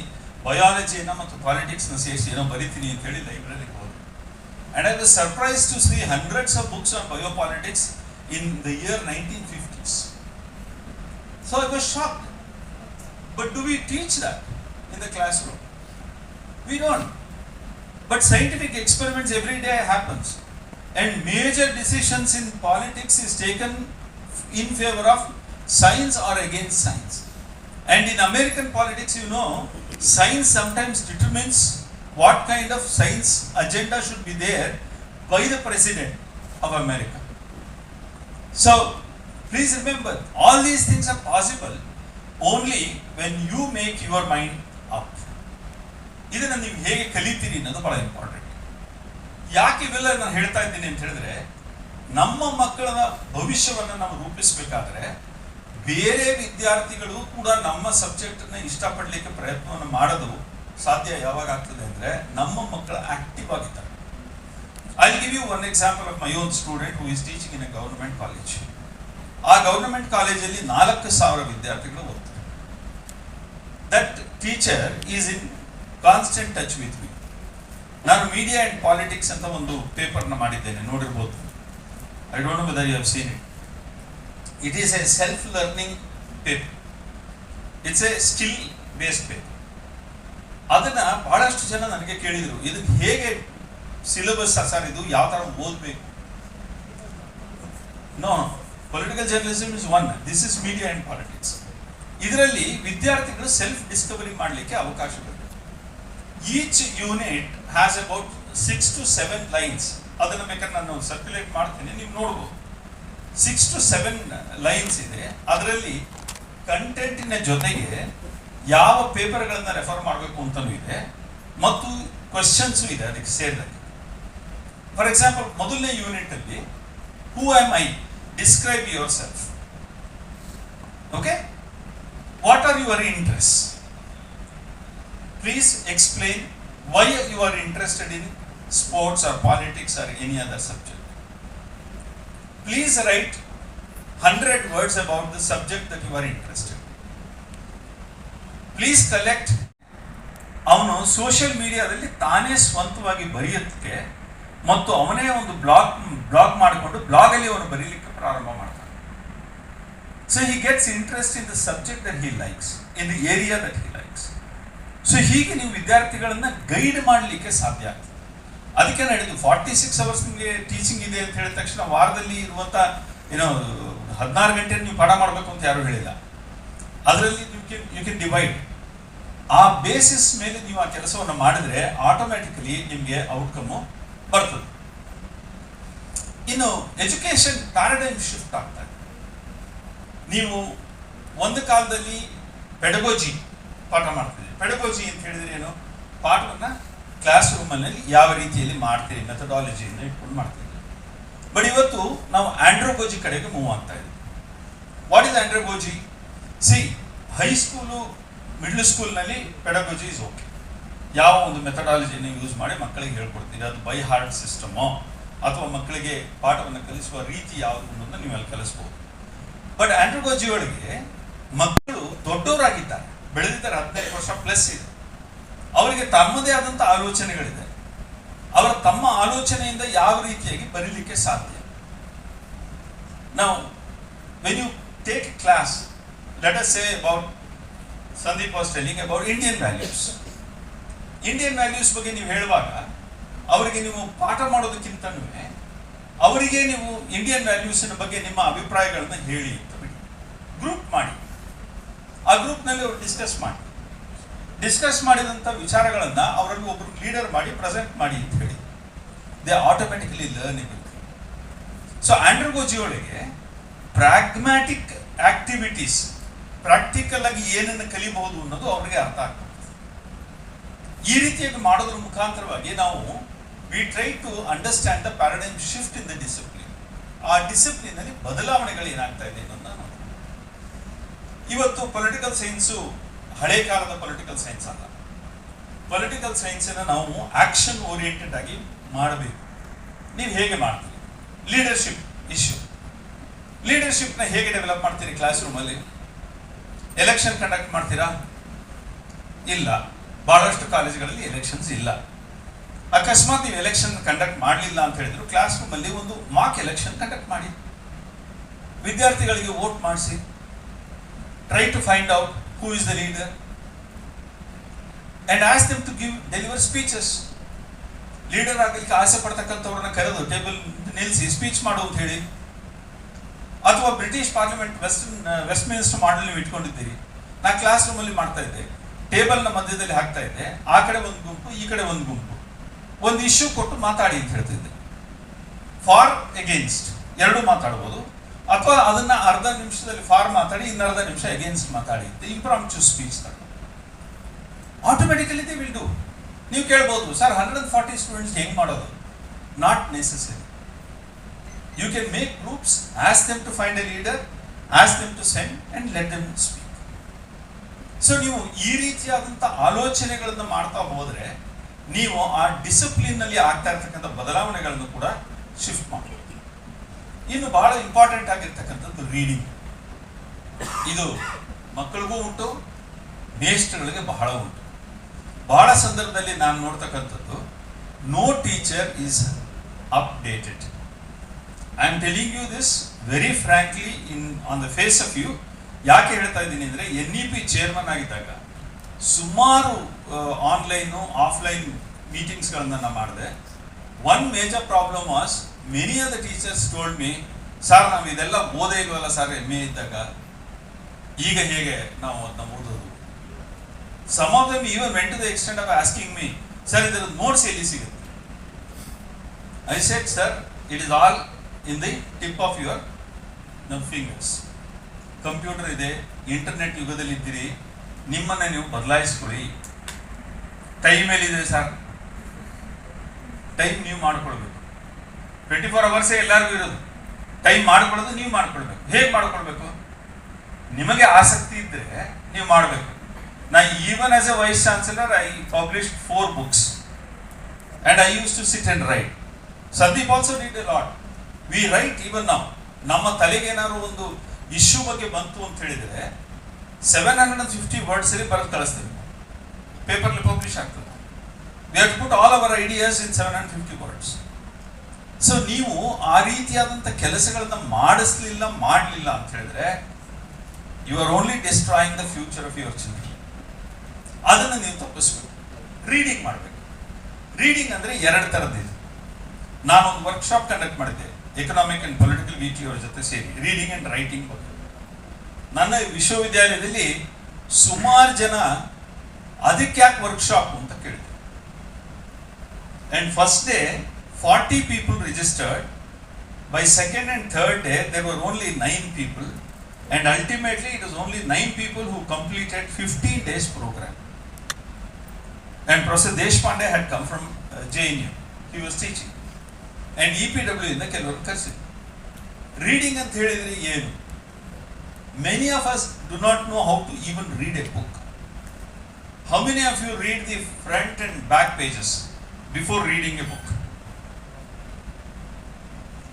ಬಯಾಲಜಿಯನ್ನು ಮತ್ತು ಪಾಲಿಟಿಕ್ಸ್ನ ಸೇರಿಸಿ ಏನೋ ಬರಿತೀನಿ ಅಂತ ಹೇಳಿ ಲೈಬ್ರರಿಗೆ ಹೋದೆ. And I was surprise to see hundreds of books on biopolitics in the year 1950s. So I was shocked. But do we teach that in the classroom? We don't. But scientific experiments every day happens. And major decisions in politics is taken in favor of science or against science. And in American politics, you know, science sometimes determines what kind of science agenda should be there by the president of America. So, please remember, all these things are possible only when you make your mind up. ಇದನ್ನು ನೀವು ಹೇಗೆ ಕಲಿತೀರಿ ಅನ್ನೋದು ಬಹಳ important. ಯಾಕೆ ಇವೆಲ್ಲ ನಾನು ಹೇಳ್ತಾ ಇದ್ದೀನಿ ಅಂತ ಹೇಳಿದ್ರೆ, ನಮ್ಮ ಮಕ್ಕಳ ಭವಿಷ್ಯವನ್ನು ನಾವು ರೂಪಿಸಬೇಕಾದ್ರೆ ಬೇರೆ ವಿದ್ಯಾರ್ಥಿಗಳು ಕೂಡ ನಮ್ಮ ಸಬ್ಜೆಕ್ಟ್ ಅನ್ನ ಇಷ್ಟಪಡಲಿಕ್ಕೆ ಪ್ರಯತ್ನವನ್ನು ಮಾಡೋದು ಸಾಧ್ಯ ಯಾವಾಗ ಆಗ್ತದೆ ಅಂದ್ರೆ ನಮ್ಮ ಮಕ್ಕಳು ಆಕ್ಟಿವ್ ಆಗಿದ್ದಾರೆ. I will give you one example of my own student who is teaching in a government college. ಆ ಗವರ್ನಮೆಂಟ್ ಕಾಲೇಜಲ್ಲಿ 4,000 ವಿದ್ಯಾರ್ಥಿಗಳು ಓದ್ತಾರೆ. That teacher is in constant touch with me. ನಾನು ಮೀಡಿಯಾ ಅಂಡ್ ಪಾಲಿಟಿಕ್ಸ್ ಅಂತ ಒಂದು ಪೇಪರ್ನ ಮಾಡಿದ್ದೇನೆ, ನೋಡಿರ್ಬೋದು. I don't know whether you have seen it. It is a self-learning paper. It's a skill-based paper. ಅದನ್ನ ಬಹಳಷ್ಟು ಜನ ನನಗೆ ಕೇಳಿದರು, ಇದಕ್ಕೆ ಹೇಗೆ ಸಿಲೆಬಸ್ ಸರ್, ಇದು ಯಾವ ತರ ಓದಬೇಕು? No, political journalism is one, this is media and politics. ಇದರಲ್ಲಿ ವಿದ್ಯಾರ್ಥಿಗಳು ಸೆಲ್ಫ್ ಡಿಸ್ಕವರಿ ಮಾಡಲಿಕ್ಕೆ ಅವಕಾಶವಿದೆ. Each unit has about 6 to 7 lines. ಅದನ್ನು ಬೇಕಾದ್ರೆ ನಾನು ಸರ್ಕ್ಯುಲೇಟ್ ಮಾಡ್ತೀನಿ, ನೀವು ನೋಡ್ಬೋದು. 6 to 7 ಲೈನ್ಸ್ ಇದೆ. ಅದರಲ್ಲಿ ಕಂಟೆಂಟಿನ ಜೊತೆಗೆ ಯಾವ ಪೇಪರ್ಗಳನ್ನ ರೆಫರ್ ಮಾಡಬೇಕು ಅಂತಲೂ ಇದೆ ಮತ್ತು ಕ್ವೆಶ್ಚನ್ಸು ಇದೆ ಅದಕ್ಕೆ ಸೇರಿದಂಗೆ. ಫಾರ್ ಎಕ್ಸಾಂಪಲ್, ಮೊದಲನೇ ಯೂನಿಟ್ ಅಲ್ಲಿ who am I, describe yourself. Okay, what are your interest? Please explain why you are interested in sports or politics or any other subject. Please write 100 words about the subject that you are interested. Please collect. ಅವನು social ಮೀಡಿಯಾದಲ್ಲಿ ತಾನೇ ಸ್ವಂತವಾಗಿ ಬರೆಯೋದಕ್ಕೆ ಮತ್ತು ಅವನೇ ಒಂದು blog ಮಾಡಿಕೊಂಡು ಬ್ಲಾಗಲ್ಲಿ ಅವನು ಬರೀಲಿಕ್ಕೆ ಪ್ರಾರಂಭ ಮಾಡ್ತಾನೆ. So he gets interest in the subject that he likes, in the area that he likes. So ಹೀಗೆ ನೀವು ವಿದ್ಯಾರ್ಥಿಗಳನ್ನ ಗೈಡ್ ಮಾಡಲಿಕ್ಕೆ ಸಾಧ್ಯ ಆಗ್ತದೆ. ಅದಕ್ಕೆ ನಡೆದು 46 hours ನಿಮಗೆ ಟೀಚಿಂಗ್ ಇದೆ ಅಂತ ಹೇಳಿದ ತಕ್ಷಣ ವಾರದಲ್ಲಿ ಇರುವಂಥ 16 ಗಂಟೆ ನೀವು ಪಾಠ ಮಾಡಬೇಕು ಅಂತ ಯಾರು ಹೇಳಿಲ್ಲ. ಅದರಲ್ಲಿ ಯು ಕ್ಯಾನ್ ಡಿವೈಡ್. ಆ ಬೇಸಿಸ್ ಮೇಲೆ ನೀವು ಆ ಕೆಲಸವನ್ನು ಮಾಡಿದ್ರೆ ಆಟೋಮ್ಯಾಟಿಕಲಿ ನಿಮಗೆ ಔಟ್ಕಮ್ಮು ಬರ್ತದೆ. ಇನ್ನು ಎಜುಕೇಶನ್ ಪ್ಯಾರಡೈಮ್ ಶಿಫ್ಟ್ ಆಗ್ತದೆ. ನೀವು ಒಂದು ಕಾಲದಲ್ಲಿ ಪೆಡಗೋಜಿ ಪಾಠ ಮಾಡ್ತೀರಿ. ಪೆಡಗೋಜಿ ಅಂತ ಹೇಳಿದ್ರೆ ಏನು? ಪಾಠವನ್ನು ಕ್ಲಾಸ್ ರೂಮಲ್ಲಿ ಯಾವ ರೀತಿಯಲ್ಲಿ ಮಾಡ್ತೀರಿ, ಮೆಥಡಾಲಜಿಯನ್ನು ಇಟ್ಕೊಂಡು ಮಾಡ್ತೀರಿ. ಬಟ್ ಇವತ್ತು ನಾವು ಆಂಡ್ರೋಗೋಜಿ ಕಡೆಗೆ ಮೂವ್ ಆಗ್ತಾ ಇದ್ದೀವಿ. What is andragogy? See, high school middle ಸ್ಕೂಲ್ನಲ್ಲಿ ಪೆಡಗೋಜಿ ಇಸ್ ಓಕೆ. ಯಾವ ಒಂದು ಮೆಥಡಾಲಜಿಯನ್ನು ಯೂಸ್ ಮಾಡಿ ಮಕ್ಕಳಿಗೆ ಹೇಳ್ಕೊಡ್ತೀರಿ, ಅದು ಬೈ ಹಾರ್ಟ್ ಸಿಸ್ಟಮೋ ಅಥವಾ ಮಕ್ಕಳಿಗೆ ಪಾಠವನ್ನು ಕಲಿಸುವ ರೀತಿ ಯಾವುದು ಅನ್ನೋದನ್ನ ನೀವು ಅಲ್ಲಿ ಕಲಿಸ್ಬೋದು. ಬಟ್ ಆಂಡ್ರೋಗೋಜಿ ಒಳಗೆ ಮಕ್ಕಳು ದೊಡ್ಡವರಾಗಿದ್ದಾರೆ, ಬೆಳೆದಿದ್ದಾರೆ, 15 ವರ್ಷ ಪ್ಲಸ್ ಇದೆ. ಅವರಿಗೆ ತಮ್ಮದೇ ಆದಂಥ ಆಲೋಚನೆಗಳಿದೆ. ಅವರ ತಮ್ಮ ಆಲೋಚನೆಯಿಂದ ಯಾವ ರೀತಿಯಾಗಿ ಬರೀಲಿಕ್ಕೆ ಸಾಧ್ಯ. ನಾವು when you take class, let us say about Sandeep was telling about Indian values. Indian values ಬಗ್ಗೆ ನೀವು ಹೇಳುವಾಗ ಅವರಿಗೆ ನೀವು ಪಾಠ ಮಾಡೋದಕ್ಕಿಂತನೂ ಅವರಿಗೆ ನೀವು ಇಂಡಿಯನ್ ವ್ಯಾಲ್ಯೂಸಿನ ಬಗ್ಗೆ ನಿಮ್ಮ ಅಭಿಪ್ರಾಯಗಳನ್ನ ಹೇಳಿ ಅಂತ ಬಿಡಿ, ಗ್ರೂಪ್ ಮಾಡಿ. ಆ ಗ್ರೂಪ್ನಲ್ಲಿ ಅವರು ಡಿಸ್ಕಸ್ ಮಾಡಿದಂಥ ವಿಚಾರಗಳನ್ನ ಅವರಲ್ಲಿ ಒಬ್ಬರು ಲೀಡರ್ ಮಾಡಿ ಪ್ರೆಸೆಂಟ್ ಮಾಡಿ ಅಂತ ಹೇಳಿ ದೇ ಆಟೋಮ್ಯಾಟಿಕಲಿ ಲರ್ನಿಂಗ್. ಸೊ ಆಂಡ್ರಗೋಜಿ ಒಳಗೆ ಪ್ರಾಗ್ಮ್ಯಾಟಿಕ್ ಆಕ್ಟಿವಿಟೀಸ್, ಪ್ರಾಕ್ಟಿಕಲ್ ಆಗಿ ಏನನ್ನು ಕಲಿಬಹುದು ಅನ್ನೋದು ಅವರಿಗೆ ಅರ್ಥ ಆಗ್ತದೆ. ಈ ರೀತಿಯಾಗಿ ಮಾಡೋದ್ರ ಮುಖಾಂತರವಾಗಿ ನಾವು we try to understand the paradigm shift in the discipline. ಆ ಡಿಸಿಪ್ಲಿನ್ ಅಲ್ಲಿ ಬದಲಾವಣೆಗಳು ಏನಾಗ್ತಾ ಇದೆ ಅನ್ನೋದನ್ನ ನಾವು ಇವತ್ತು ಪೊಲಿಟಿಕಲ್ ಸೈನ್ಸು ಹಳೆ ಕಾಲದ ಪೊಲಿಟಿಕಲ್ ಸೈನ್ಸ್ ಅಲ್ಲ. ಪೊಲಿಟಿಕಲ್ ಸೈನ್ಸನ್ನ ನಾವು ಆಕ್ಷನ್ ಓರಿಯೆಂಟೆಡ್ ಆಗಿ ಮಾಡಬೇಕು. ನೀವು ಹೇಗೆ ಮಾಡ್ತೀರಿ? ಲೀಡರ್ಶಿಪ್ ಇಶ್ಯೂ, ಲೀಡರ್ಶಿಪ್ನ ಹೇಗೆ ಡೆವಲಪ್ ಮಾಡ್ತೀರಿ? ಕ್ಲಾಸ್ ರೂಮಲ್ಲಿ ಎಲೆಕ್ಷನ್ ಕಂಡಕ್ಟ್ ಮಾಡ್ತೀರಾ? ಇಲ್ಲ. ಬಹಳಷ್ಟು ಕಾಲೇಜುಗಳಲ್ಲಿ ಎಲೆಕ್ಷನ್ಸ್ ಇಲ್ಲ. ಅಕಸ್ಮಾತ್ ನೀವು ಎಲೆಕ್ಷನ್ ಕಂಡಕ್ಟ್ ಮಾಡಲಿಲ್ಲ ಅಂತ ಹೇಳಿದ್ರು, ಕ್ಲಾಸ್ ರೂಮಲ್ಲಿ ಒಂದು ಮಾಕ್ ಎಲೆಕ್ಷನ್ ಕಂಡಕ್ಟ್ ಮಾಡಿ, ವಿದ್ಯಾರ್ಥಿಗಳಿಗೆ ವೋಟ್ ಮಾಡಿಸಿ, try to find out who is the leader and ask them to deliver speeches. Leader ಆಗಲಿಕ್ಕೆ ಆಸೆ ಪಡ್ತಕ್ಕಂಥವ್ರನ್ನ ಕರೆದು ಟೇಬಲ್ ನಿಲ್ಲಿಸಿ ಸ್ಪೀಚ್ ಮಾಡು ಅಂತ ಹೇಳಿ. ಅಥವಾ ಬ್ರಿಟಿಷ್ ಪಾರ್ಲಿಮೆಂಟ್ ವೆಸ್ಟ್ ಮಿನಿಸ್ಟರ್ ಮಾಡಲ್ ನೀವು ಇಟ್ಕೊಂಡಿದ್ದೀರಿ, ನಾ ಕ್ಲಾಸ್ ರೂಮಲ್ಲಿ ಮಾಡ್ತಾ ಇದ್ದೆ, ಟೇಬಲ್ನ ಮಧ್ಯದಲ್ಲಿ ಹಾಕ್ತಾ ಇದ್ದೆ, ಆ ಕಡೆ ಒಂದು ಗುಂಪು ಈ ಕಡೆ ಒಂದು ಗುಂಪು, ಒಂದು ಇಶ್ಯೂ ಕೊಟ್ಟು ಮಾತಾಡಿ ಅಂತ ಹೇಳ್ತಿದ್ದೆ. ಫಾರ್ ಅಗೇನ್ಸ್ಟ್ ಎರಡೂ ಮಾತಾಡ್ಬೋದು, ಅಥವಾ ಅದನ್ನ ಅರ್ಧ ನಿಮಿಷದಲ್ಲಿ ಫಾರ್ ಮಾತಾಡಿ ಇನ್ನರ್ಧ ನಿಮಿಷ ಅಗೇನ್ಸ್ಟ್ ಮಾತಾಡಿ ಅಂತ ಇಂಪ್ರಾಂಪ್ಚು ಸ್ಪೀಚ್ ತಗೊಂಡು ಆಟೋಮೆಟಿಕಲಿ ದೇ ವಿಲ್ ಡೂ. ನೀವು ಕೇಳ್ಬೋದು, ಸರ್ 140 ಸ್ಟೂಡೆಂಟ್ಸ್ ಹೆಂಗ್ ಮಾಡೋದು? Not necessary. You can make groups, ask them to find a leader, ask them to send and let them speak. So ನೀವು ಈ ರೀತಿಯಾದಂಥ ಆಲೋಚನೆಗಳನ್ನು ಮಾಡ್ತಾ ಹೋದ್ರೆ ನೀವು ಆ ಡಿಸಿಪ್ಲಿನ್ ನಲ್ಲಿ ಆಗ್ತಾ ಇರ್ತಕ್ಕಂಥ ಬದಲಾವಣೆಗಳನ್ನು ಕೂಡ ಶಿಫ್ಟ್ ಮಾಡಬಹುದು. ಇನ್ನು ಬಹಳ ಇಂಪಾರ್ಟೆಂಟ್ ಆಗಿರ್ತಕ್ಕಂಥದ್ದು ರೀಡಿಂಗ್. ಇದು ಮಕ್ಕಳಿಗೂ ಉಂಟು, ಮೇಷ್ಟ್ರುಗಳಿಗೆ ಬಹಳ ಉಂಟು. ಬಹಳ ಸಂದರ್ಭದಲ್ಲಿ ನಾನು ನೋಡ್ತಕ್ಕಂಥದ್ದು, no teacher is updated. I am telling you this very frankly on the face of you. ಯಾಕೆ ಹೇಳ್ತಾ ಇದ್ದೀನಿ ಅಂದರೆ, NEP ಚೇರ್ಮನ್ ಆಗಿದ್ದಾಗ ಸುಮಾರು ಆನ್ಲೈನು ಆಫ್ಲೈನ್ ಮೀಟಿಂಗ್ಸ್ಗಳನ್ನು ನಾನು ಮಾಡಿದೆ. One major problem was many of the teachers told me, sir ನಾವು ಇದೆಲ್ಲ ಓದೇ ಇಲ್ವಲ್ಲ ಸರ್ MA ಇದ್ದಾಗ, ಈಗ ಹೇಗೆ ನಾವು ಅದನ್ನ ಓದೋದು? Some of them even went to the extent of asking me, sir ಇದರ ನೋಟ್ಸ್ ಎಲ್ಲಿ ಸಿಗುತ್ತೆ? I said, sir it is all in the tip of your fingers. Computer ಇದೆ, ಇಂಟರ್ನೆಟ್ ಯುಗದಲ್ಲಿ ಇದ್ದೀರಿ, ನಿಮ್ಮನ್ನ ನೀವು ಬದಲಾಯಿಸ್ಕೊಳ್ಳಿ. ಟೈಮ್ ಎಲ್ಲಿದೆ ಸರ್? ಟೈಮ್ ನೀವು ಮಾಡ್ಕೊಳ್ಬೇಕು. 24 hours ಎಲ್ಲರಿಗೂ ಇರೋದು. ಟೈಮ್ ಮಾಡ್ಕೊಳ್ಳೋದು ನೀವು ಮಾಡ್ಕೊಳ್ಬೇಕು. ಹೇಗೆ ಮಾಡ್ಕೊಳ್ಬೇಕು? ನಿಮಗೆ ಆಸಕ್ತಿ ಇದ್ರೆ ನೀವು ಮಾಡಬೇಕು. ನಾ even as A vice chancellor I published 4 books and I used to sit and write. Sandeep also did a lot. We write even now. ನಮ್ಮ ತಲೆಗೆ ಏನಾದ್ರು ಒಂದು ಇಶ್ಯೂ ಬಗ್ಗೆ ಬಂತು ಅಂತ ಹೇಳಿದ್ರೆ 750 words ಅಲ್ಲಿ ಬರೆದು ಕಳಿಸ್ತೇವೆ, ಪೇಪರ್ಲಿ ಪಬ್ಲಿಷ್ ಆಗ್ತದೆ. We have to put all our ideas in 750 words. So ನೀವು ಆ ರೀತಿಯಾದಂಥ ಕೆಲಸಗಳನ್ನ ಮಾಡಲಿಲ್ಲ ಅಂತ ಹೇಳಿದ್ರೆ you are only destroying the future of your children. ಅದನ್ನು ನೀವು ತಪ್ಪಿಸ್ಬೇಕು. ರೀಡಿಂಗ್ ಮಾಡಬೇಕು. ರೀಡಿಂಗ್ ಅಂದರೆ 2 ಥರದ್ದಿದೆ. ನಾನೊಂದು ವರ್ಕ್ಶಾಪ್ ಕಂಡಕ್ಟ್ ಮಾಡಿದ್ದೆ ಎಕನಾಮಿಕ್ ಅಂಡ್ ಪೊಲಿಟಿಕಲ್ ವೀಕ್ಲಿ ಅವ್ರ ಜೊತೆ ಸೇರಿ, ರೀಡಿಂಗ್ ಅಂಡ್ ರೈಟಿಂಗ್ ಬಗ್ಗೆ. ನನ್ನ ವಿಶ್ವವಿದ್ಯಾಲಯದಲ್ಲಿ ಸುಮಾರು ಜನ ಅದಕ್ಕೆ ಯಾಕೆ ವರ್ಕ್ಶಾಪ್ ಅಂತ ಕೇಳಿದ್ರು. And first day 40 people registered. By second and third day there were only 9 people, and ultimately it was only 9 people who completed 15 days program. And Professor Deshpande had come from JNU. He was teaching. And EPW ಇಂದ ಕೆಲವರು ಕರೆಸಿದ್ರು. Reading ಅಂತ ಹೇಳಿದ್ರೆ ಏನು? Many of us do not know how to even read a book. How many of you read the front and back pages before reading a book?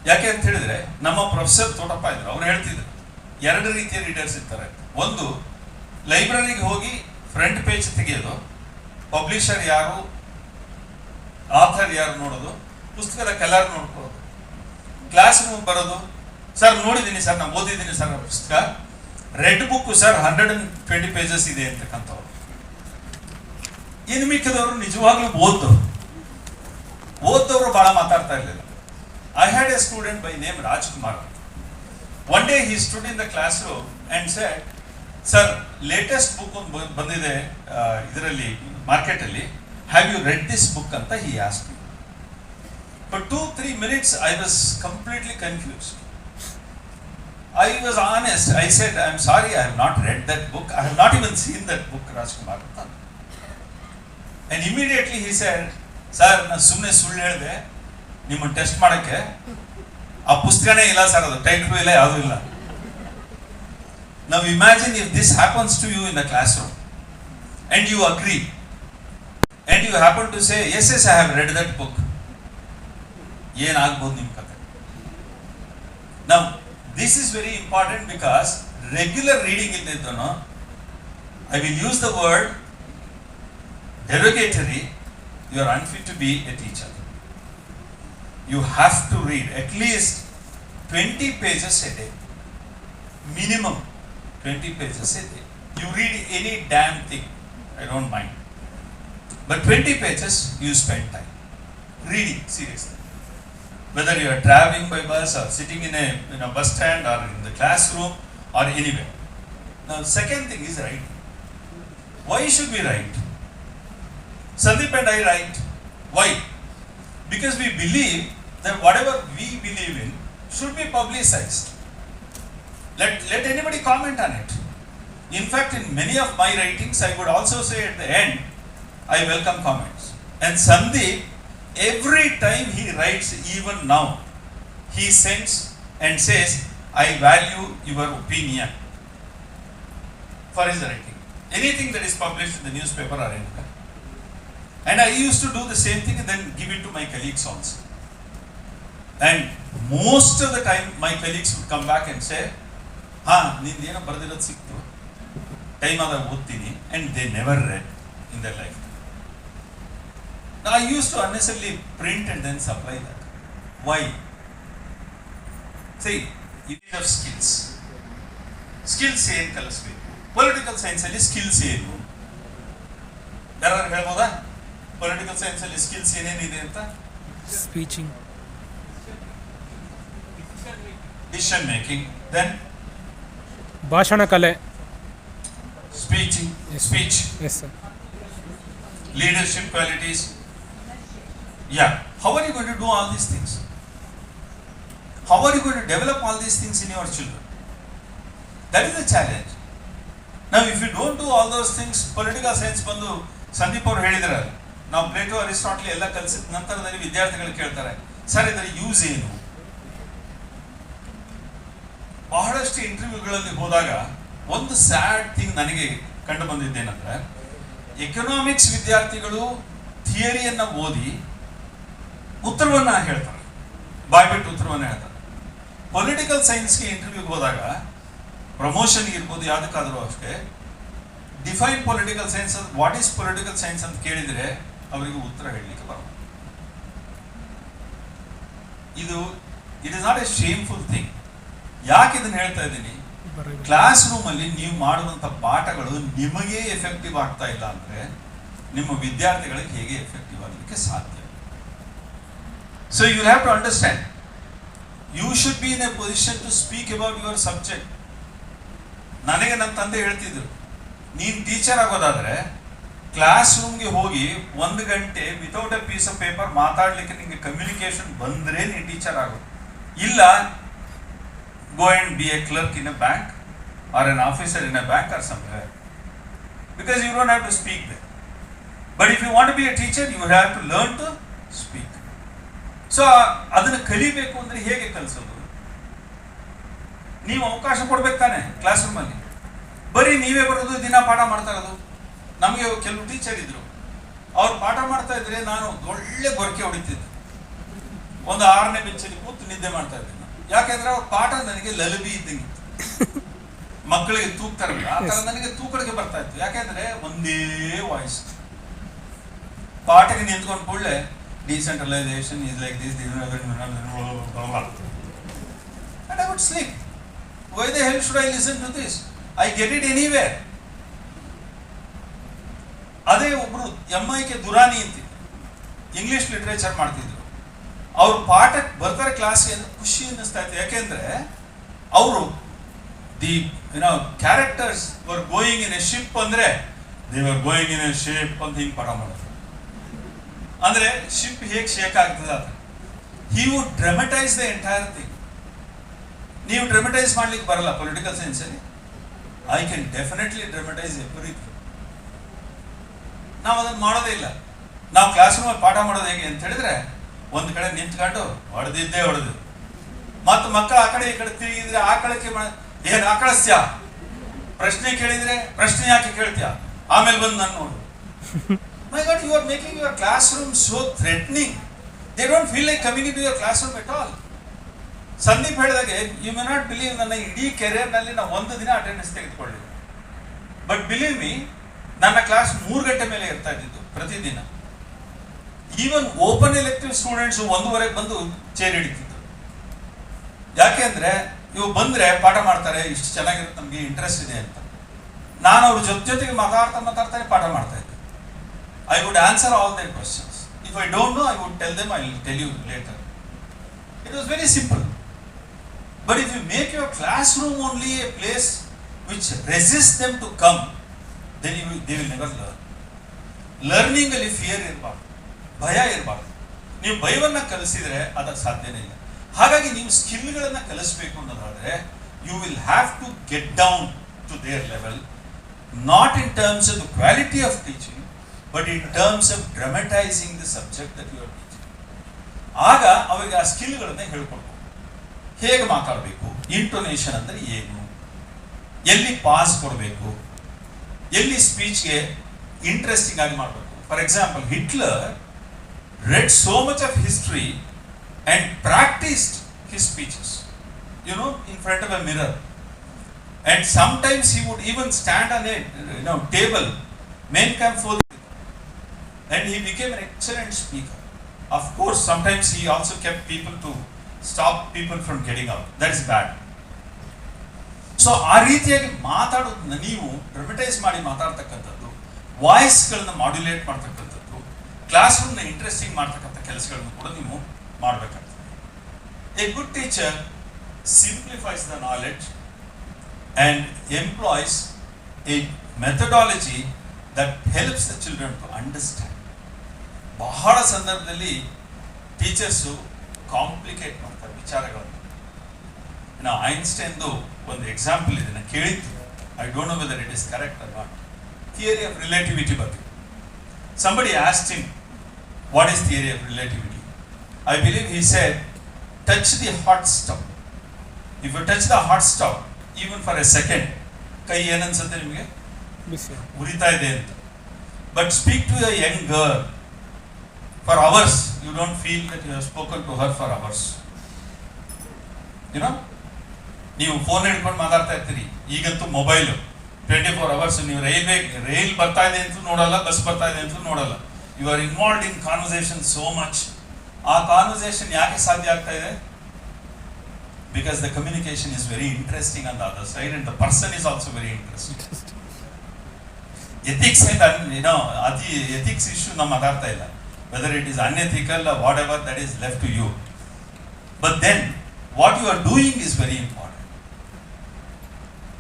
ಯಾಕೆ ಅಂತ ಹೇಳಿದ್ರೆ, ನಮ್ಮ professor Thotappa ಇದ್ರು, ಅವ್ರು ಹೇಳ್ತಿದ್ರು 2 ರೀತಿಯ ರೀಡರ್ಸ್ ಇರ್ತಾರೆ. ಒಂದು, ಲೈಬ್ರರಿಗೆ ಹೋಗಿ ಫ್ರಂಟ್ ಪೇಜ್ ತೆಗೆಯೋದು, ಪಬ್ಲಿಷರ್ ಯಾರು, ಆಥರ್ ಯಾರು ನೋಡೋದು, ಪುಸ್ತಕದ ಕಲರ್ ನೋಡ್ಕೊಳ್ಳೋದು. ಕ್ಲಾಸ್ ರೂಮ್ ಬರೋದು, ಸರ್ ನೋಡಿದ್ದೀನಿ ಸರ್, ನಾನು ಓದಿದ್ದೀನಿ ಸರ್ ಪುಸ್ತಕ, ರೆಡ್ ಬುಕ್ ಸರ್ 120 pages ಇದೆ ಅಂತಕ್ಕಂಥವ್ರು. ಇನ್ನು ಮಿಕ್ಕದವರು ನಿಜವಾಗ್ಲೂ ಓದ್ದವರು ಬಹಳ ಮಾತಾಡ್ತಾ ಇರಲಿಲ್ಲ. I had a student by name Rajkumar. One day he stood in the classroom and said, sir latest book ಒಂದು ಬಂದಿದೆ ಇದರಲ್ಲಿ ಮಾರ್ಕೆಟಲ್ಲಿ, have you read this book ಅಂತ he ask me. For 2-3 minutes I was completely confused. I was honest. I said, I'm sorry, I have not read that book. I have not even seen that book, Rajkumar. And immediately he said, sir, ನಾನು ಸುಮ್ಮನೆ ಸುಳ್ಳು ಹೇಳಿದೆ ನಿಮ್ಮನ್ನು test ಮಾಡೋಕ್ಕೆ. ಆ ಪುಸ್ತಕನೇ ಇಲ್ಲ sir, ಅದು title ಇಲ್ಲ, ಯಾವುದೂ ಇಲ್ಲ. Now imagine if this happens to you in the classroom and you agree and you happen to say, yes, I have read that book. ಏನಾಗ್ಬೋದು ನಿಮ್ಮ ಕತೆ? Now this is very important because regular reading ಇಲ್ದಿದ್ದನು, I will use the word derogatory, you are unfit to be a teacher. You have to read at least 20 pages a day, minimum 20 pages a day. You read any damn thing, I don't mind, but 20 pages you spend time reading seriously, whether you are traveling by bus or sitting in a bus stand or in the classroom or anywhere. Now second thing is writing. Why should we write? Sandeep and I write. Why? Because we believe that whatever we believe in should be publicized. Let anybody comment on it. In fact, in many of my writings, I would also say at the end, I welcome comments. And Sandeep, every time he writes, even now, he sends and says, I value your opinion for his writing. Anything that is published in the newspaper or anywhere. And I used to do the same thing and then give it to my colleagues also. And most of the time, my colleagues would come back and say, ನಿಂದೇನೋ ಬರೆದಿರೋದು ಸಿಕ್ತು, time ಆದಾಗ ಓದ್ತೀನಿ, and they never read in their life. Now I used to unnecessarily print and then supply that. Why? See, it is of skills. Skills ಏನು ಕಲಿಸ್ಬೇಕು? Political science ಅಲ್ಲಿ skills ಏನು? ಯಾರು ಹೇಳ್ಬೋದಾ? Political science ಅಲ್ಲಿ ಸ್ಕಿಲ್ಸ್ ಏನೇನಿದೆ ಅಂತ? ಸ್ಪೀಚಿಂಗ್, ಡಿಸಿಷನ್ ಮೇಕಿಂಗ್, ದೆನ್ ಭಾಷಣ ಕಲೆ, speech, yes sir, leadership qualities. Yeah, how are you going to do all these things? How are you going to develop all these things in your children? That is the challenge. Now if you don't do all those things, political science ಬಂದು ಸಂದೀಪ್ ಅವರು ಹೇಳಿದ್ದಾರೆ, ನಾವು Plato Aristotle ಎಲ್ಲ ಕಲಿಸಿದ ನಂತರದಲ್ಲಿ ವಿದ್ಯಾರ್ಥಿಗಳು ಕೇಳ್ತಾರೆ, sir ಇದರ ಯೂಸ್ ಏನು? ಬಹಳಷ್ಟು ಇಂಟರ್ವ್ಯೂಗಳಲ್ಲಿ ಹೋದಾಗ ಒಂದು ಸ್ಯಾಡ್ ಥಿಂಗ್ ನನಗೆ ಕಂಡು ಬಂದಿದ್ದೇನೆಂದ್ರೆ, ಎಕನಾಮಿಕ್ಸ್ ವಿದ್ಯಾರ್ಥಿಗಳು ಥಿಯರಿಯನ್ನು ಓದಿ ಉತ್ತರವನ್ನ ಹೇಳ್ತಾರೆ, ಬಾಯ್ಬಿಟ್ಟು ಉತ್ತರವನ್ನ ಹೇಳ್ತಾರೆ. ಪೊಲಿಟಿಕಲ್ ಸೈನ್ಸ್ಗೆ ಇಂಟರ್ವ್ಯೂಗೆ ಹೋದಾಗ, ಪ್ರಮೋಷನ್ಗೆ ಇರ್ಬೋದು, ಯಾವುದಕ್ಕಾದರೂ ಅಷ್ಟೇ, define political science, what is political science ಅಂತ ಕೇಳಿದರೆ ಅವರಿಗೆ ಉತ್ತರ ಹೇಳಲಿಕ್ಕೆ ಬರೋದು. ಇದು it is not A shameful thing. ಯಾಕೆ ಇದನ್ನು ಹೇಳ್ತಾ ಇದ್ದೀನಿ? ಕ್ಲಾಸ್ ರೂಮ್ ಅಲ್ಲಿ ನೀವು ಮಾಡುವಂತ ಪಾಠಗಳು ನಿಮಗೆ ಎಫೆಕ್ಟಿವ್ ಆಗ್ತಾ ಇಲ್ಲ ಅಂದ್ರೆ ನಿಮ್ಮ ವಿದ್ಯಾರ್ಥಿಗಳಿಗೆ ಹೇಗೆ ಎಫೆಕ್ಟಿವ್ ಆಗಲಿಕ್ಕೆ ಸಾಧ್ಯ? So you have to understand, you should be in a position to speak about your subject. ನನಗೆ ನನ್ನ ತಂದೆ ಹೇಳ್ತಿದ್ರು, ನೀನು ಟೀಚರ್ ಆಗೋದಾದ್ರೆ ಕ್ಲಾಸ್ ರೂಮ್ಗೆ ಹೋಗಿ 1 ಗಂಟೆ without a piece of paper ಮಾತಾಡ್ಲಿಕ್ಕೆ ನಿಮಗೆ ಕಮ್ಯುನಿಕೇಶನ್ ಬಂದ್ರೆ ನೀನು ಟೀಚರ್ ಆಗೋದು. ಇಲ್ಲ, go and be a clerk in a bank or an officer in a bank or somewhere, because you don't have to speak there. But if you want to be a teacher, you have to learn to speak. So ಅದನ್ನು ಕಲಿಬೇಕು ಅಂದ್ರೆ ಹೇಗೆ ಕಲಿಸೋದು? ನೀವು ಅವಕಾಶ ಕೊಡ್ಬೇಕು ತಾನೆ class room ಅಲ್ಲಿ. ಬರೀ ನೀವೇ ಬರೋದು, ದಿನ ಪಾಠ ಮಾಡ್ತಾ ಇರೋದು. ನಮಗೆ ಕೆಲವು ಟೀಚರ್ ಇದ್ರು, ಅವ್ರು ಪಾಠ ಮಾಡ್ತಾ ಇದ್ರೆ ನಾನು ಒಳ್ಳೆ ಗೊರಕೆ ಹೊಡಿತಿದ್ದೆ, ಒಂದು 6ನೇ ಬೆಂಚಲ್ಲಿ ಕೂತು ನಿದ್ದೆ ಮಾಡ್ತಾ ಇದ್ದೆ. ಯಾಕೆಂದ್ರೆ ಅವ್ರ ಪಾಠ ನನಗೆ ಲಲಬಿ ಇದ್ದಂಗೆ, ಮಕ್ಕಳಿಗೆ ತೂಗ್ತಾರಲ್ಲ ಆ ತರ ನನಗೆ ತೂಕಡಿಗೆ ಬರ್ತಾ ಇತ್ತು. ಯಾಕೆಂದ್ರೆ ಒಂದೇ ವಾಯ್ಸ್. ಪಾಠಕ್ಕೆ ನಿಂತ್ಕೊಂಡು ಕೂಡಲೇ decentralisation is like this, and I would sleep. Why the hell should I listen to this? I get it anywhere. ಅದೇ ಒಬ್ರು MIK ದುರಾನಿ ಅಂತ ಇಂಗ್ಲಿಷ್ ಲಿಟರೇಚರ್ ಮಾಡ್ತಿದ್ರು. ಅವ್ರು ಪಾಠಕ್ಕೆ ಬರ್ತಾರೆ ಕ್ಲಾಸ್ಗೆ, ಖುಷಿ ಅನ್ನಿಸ್ತಾ ಇತ್ತು. ಯಾಕೆಂದ್ರೆ ಅವರು the characters were going in a ship ಅಂದ್ರೆ they were going in a ship ಅಂತ ಹಿಂಗೆ ಪಟ ಮಾಡೋದು. ಅಂದ್ರೆ ಶಿಪ್ ಹೇಗೆ ಶೇಕ್ ಆಗ್ತದೆ ಅದು. He would dramatize the entire thing. ನೀವು ಡ್ರಮಟೈಸ್ ಮಾಡ್ಲಿಕ್ಕೆ ಬರಲ್ಲ ಪೊಲಿಟಿಕಲ್ ಸೈನ್ಸ್ ಅಲ್ಲಿ. I can definitely dramatize everything. ನಾವು ಅದನ್ನು ಮಾಡೋದೇ ಇಲ್ಲ. ನಾವು ಕ್ಲಾಸ್ ರೂಮಲ್ಲಿ ಪಾಠ ಮಾಡೋದು ಹೇಗೆ ಅಂತ ಹೇಳಿದ್ರೆ, ಒಂದು ಕಡೆ ನಿಂತ್ಕೊಂಡು ಹೊಡೆದು ಮತ್ತು ಮಕ್ಕಳು ಆ ಕಡೆ ಈ ಕಡೆ ತಿರುಗಿದ್ರೆ ಆಕಳಕ್ಕೆ ಏನು ಆಕಳಿಸ್ತ್ಯಾ, ಪ್ರಶ್ನೆ ಕೇಳಿದ್ರೆ ಪ್ರಶ್ನೆ ಯಾಕೆ ಕೇಳ್ತೀಯಾ, ಆಮೇಲೆ ಬಂದು ನಾನು ನೋಡು. My God, you are making your class room so threatening. They don't feel like coming into your class room at all. Sandeep ಹೇಳಿದಾಗೆ, ಯು ಮೆ ನಾಟ್ ಬಿಲೀವ್, ನನ್ನ ಇಡೀ ಕೆರಿಯರ್ನಲ್ಲಿ ನಾವು ಒಂದು ದಿನ ಅಟೆಂಡೆನ್ಸ್ ತೆಗೆದುಕೊಳ್ಳಿಲ್ಲ. ಬಟ್ ಬಿಲೀವ್ ಮೀ, ನನ್ನ ಕ್ಲಾಸ್ 3 ಗಂಟೆ ಮೇಲೆ ಇರ್ತಾ ಇದ್ದಿದ್ದು ಪ್ರತಿದಿನ. ಈವನ್ ಓಪನ್ ಎಲೆಕ್ಟಿವ್ ಸ್ಟೂಡೆಂಟ್ಸ್ 1:30 ಬಂದು ಚೇರ್ ಹಿಡಿತಿದ್ರು. ಯಾಕೆ ಅಂದ್ರೆ ಇವು ಬಂದ್ರೆ ಪಾಠ ಮಾಡ್ತಾರೆ, ಇಷ್ಟು ಚೆನ್ನಾಗಿರುತ್ತೆ, ನಮ್ಗೆ ಇಂಟ್ರೆಸ್ಟ್ ಇದೆ ಅಂತ. ನಾನು ಅವ್ರ ಜೊತೆಗೆ ಮಾತಾಡ್ತಾನೆ ಪಾಠ ಮಾಡ್ತಾ ಇದ್ದೆ. I would answer all their questions. If I don't know, I would tell them, I will tell you later. It was very simple. But if you make your class room only a place which resist them to come, then they will never learn. Learning ಅಲ್ಲಿ fear ಇರಬಾರ್ದು, ಭಯ ಇರಬಾರ್ದು. ನೀವು ಭಯವನ್ನ ಕಲಿಸಿದ್ರೆ ಅದಕ್ಕೆ ಸಾಧ್ಯನೇ ಇಲ್ಲ. ಹಾಗಾಗಿ ನೀವು ಸ್ಕಿಲ್ಗಳನ್ನ ಕಲಿಸಬೇಕು ಅನ್ನೋದಾದ್ರೆ, you will have to get down to their level, not in terms of the quality of teaching, but in terms of dramatizing the subject that you are teaching. ಆಗ ಅವರಿಗೆ ಆ ಸ್ಕಿಲ್ಗಳನ್ನ ಹೇಳ್ಕೊಡ್ಬೇಕು. ಹೇಗೆ ಮಾತಾಡಬೇಕು, ಇಂಟೋನೇಷನ್ ಅಂದ್ರೆ ಏನು, ಎಲ್ಲಿ ಪಾಸ್ ಕೊಡಬೇಕು, ಎಲ್ಲಿ ಸ್ಪೀಚ್ಗೆ ಇಂಟ್ರೆಸ್ಟಿಂಗ್ ಆಗಿ ಮಾಡಬೇಕು. For example, Hitler read so much of history and practiced his speeches, in front of a mirror. And sometimes he would even stand on a table, men come forth, and he became an excellent speaker. Of course, sometimes he also kept people to stop people from getting out. That is bad. So ಆ ರೀತಿಯಾಗಿ ಮಾತಾಡೋದನ್ನ ನೀವು dramatise ಮಾಡಿ ಮಾತಾಡ್ತಕ್ಕಂಥದ್ದು, ವಾಯ್ಸ್ಗಳನ್ನ modulate ಮಾಡ್ತಕ್ಕಂಥದ್ದು, class ರೂಮ್ನ interesting ಮಾಡ್ತಕ್ಕಂಥ ಕೆಲಸಗಳನ್ನು ಕೂಡ ನೀವು ಮಾಡಬೇಕಾಗ್ತದೆ. A good teacher simplifies the knowledge and employs a methodology that helps the children to understand. ಬಹಳ ಸಂದರ್ಭದಲ್ಲಿ ಟೀಚರ್ಸು ಕಾಂಪ್ಲಿಕೇಟ್ ಮಾಡ್ತಾರೆ ವಿಚಾರಗಳನ್ನು. ಐನ್ಸ್ಟೈನ್ದು ಒಂದು ಎಕ್ಸಾಂಪಲ್ ಇದೆ, ನಾನು ಕೇಳಿದ್ದು, I don't know whether it is correct or not. Theory of relativity ಬಗ್ಗೆ somebody asked him, what is theory of relativity? I believe he said, touch the hot stove. If you touch the hot stove even for a second, ಕೈ ಏನನ್ಸುತ್ತೆ ನಿಮಗೆ, ಉರಿತಾ ಇದೆ ಅಂತ. But speak to a young girl for hours, you don't feel that you have spoken to her for hours. ನೀವು phone ಹಿಡ್ಕೊಂಡು ಮಾತಾಡ್ತಾ ಇರ್ತೀರಿ. ಈಗಂತೂ ಮೊಬೈಲು 24 hours. ನೀವು ರೈಲ್ ಬರ್ತಾ ಇದೆ ಅಂತ ನೋಡಲ್ಲ, ಬಸ್ ಬರ್ತಾ ಇದೆ ಅಂತ ನೋಡಲ್ಲ. You are involved in conversation so much. ಆ ಕಾನ್ವರ್ಸೇಷನ್ ಯಾಕೆ ಸಾಧ್ಯ ಆಗ್ತಾ ಇದೆ? Because the communication is very interesting on the other side and the person is also very interesting. Ethics ಅದಿ ಎಥಿಕ್ಸ್ ಇಶ್ಯೂ ನಾವು ಮಾತಾಡ್ತಾ ಇಲ್ಲ. Whether it is unethical whatever, that is left to you. But then what you are doing is very important.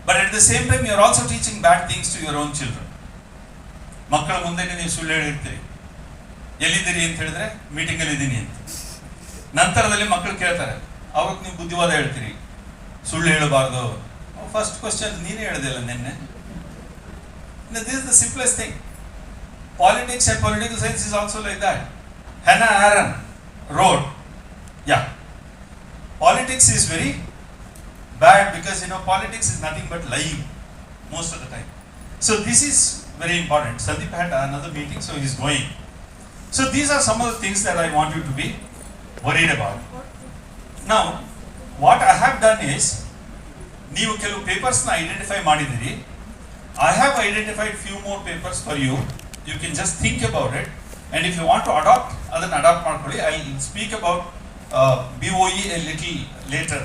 But at the same time, you are also teaching bad things to your own children. ಮಕ್ಕಳ ಮುಂದೆ ನೀವು ಸುಳ್ಳು ಹೇಳಿರ್ತೀರಿ. ಎಲ್ಲಿದ್ದೀರಿ ಅಂತ ಹೇಳಿದ್ರೆ meeting ಅಲ್ಲಿ ಇದ್ದೀನಿ ಅಂತ. ನಂತರದಲ್ಲಿ ಮಕ್ಕಳು ಕೇಳ್ತಾರೆ, ಅವ್ರಿಗೆ ನೀವು ಬುದ್ಧಿವಾದ ಹೇಳ್ತೀರಿ, ಸುಳ್ಳು ಹೇಳಬಾರ್ದು. ಫಸ್ಟ್ ಕ್ವಶನ್ ನೀನೇ ಹೇಳಿದೆಲ್ಲ ನಿನ್ನೆ. This is the simplest thing. Politics and political science is also like that. Hannah Arendt wrote, politics is very bad because politics is nothing but lying most of the time. So this is very important. Sandeep had another meeting, so he's going. So these are some of the things that I want you to be worried about. Now, what I have done is, ನೀವು ಕೆಲವು ಪೇಪರ್ಸ್ನ identify ಮಾಡಿದ್ದೀರಿ. I have identified few more papers for you. You can just think about it, and if you want to adopt, ಅದನ್ನು adapt ಮಾಡ್ಕೊಳ್ಳಿ. I will speak about BOE a little later.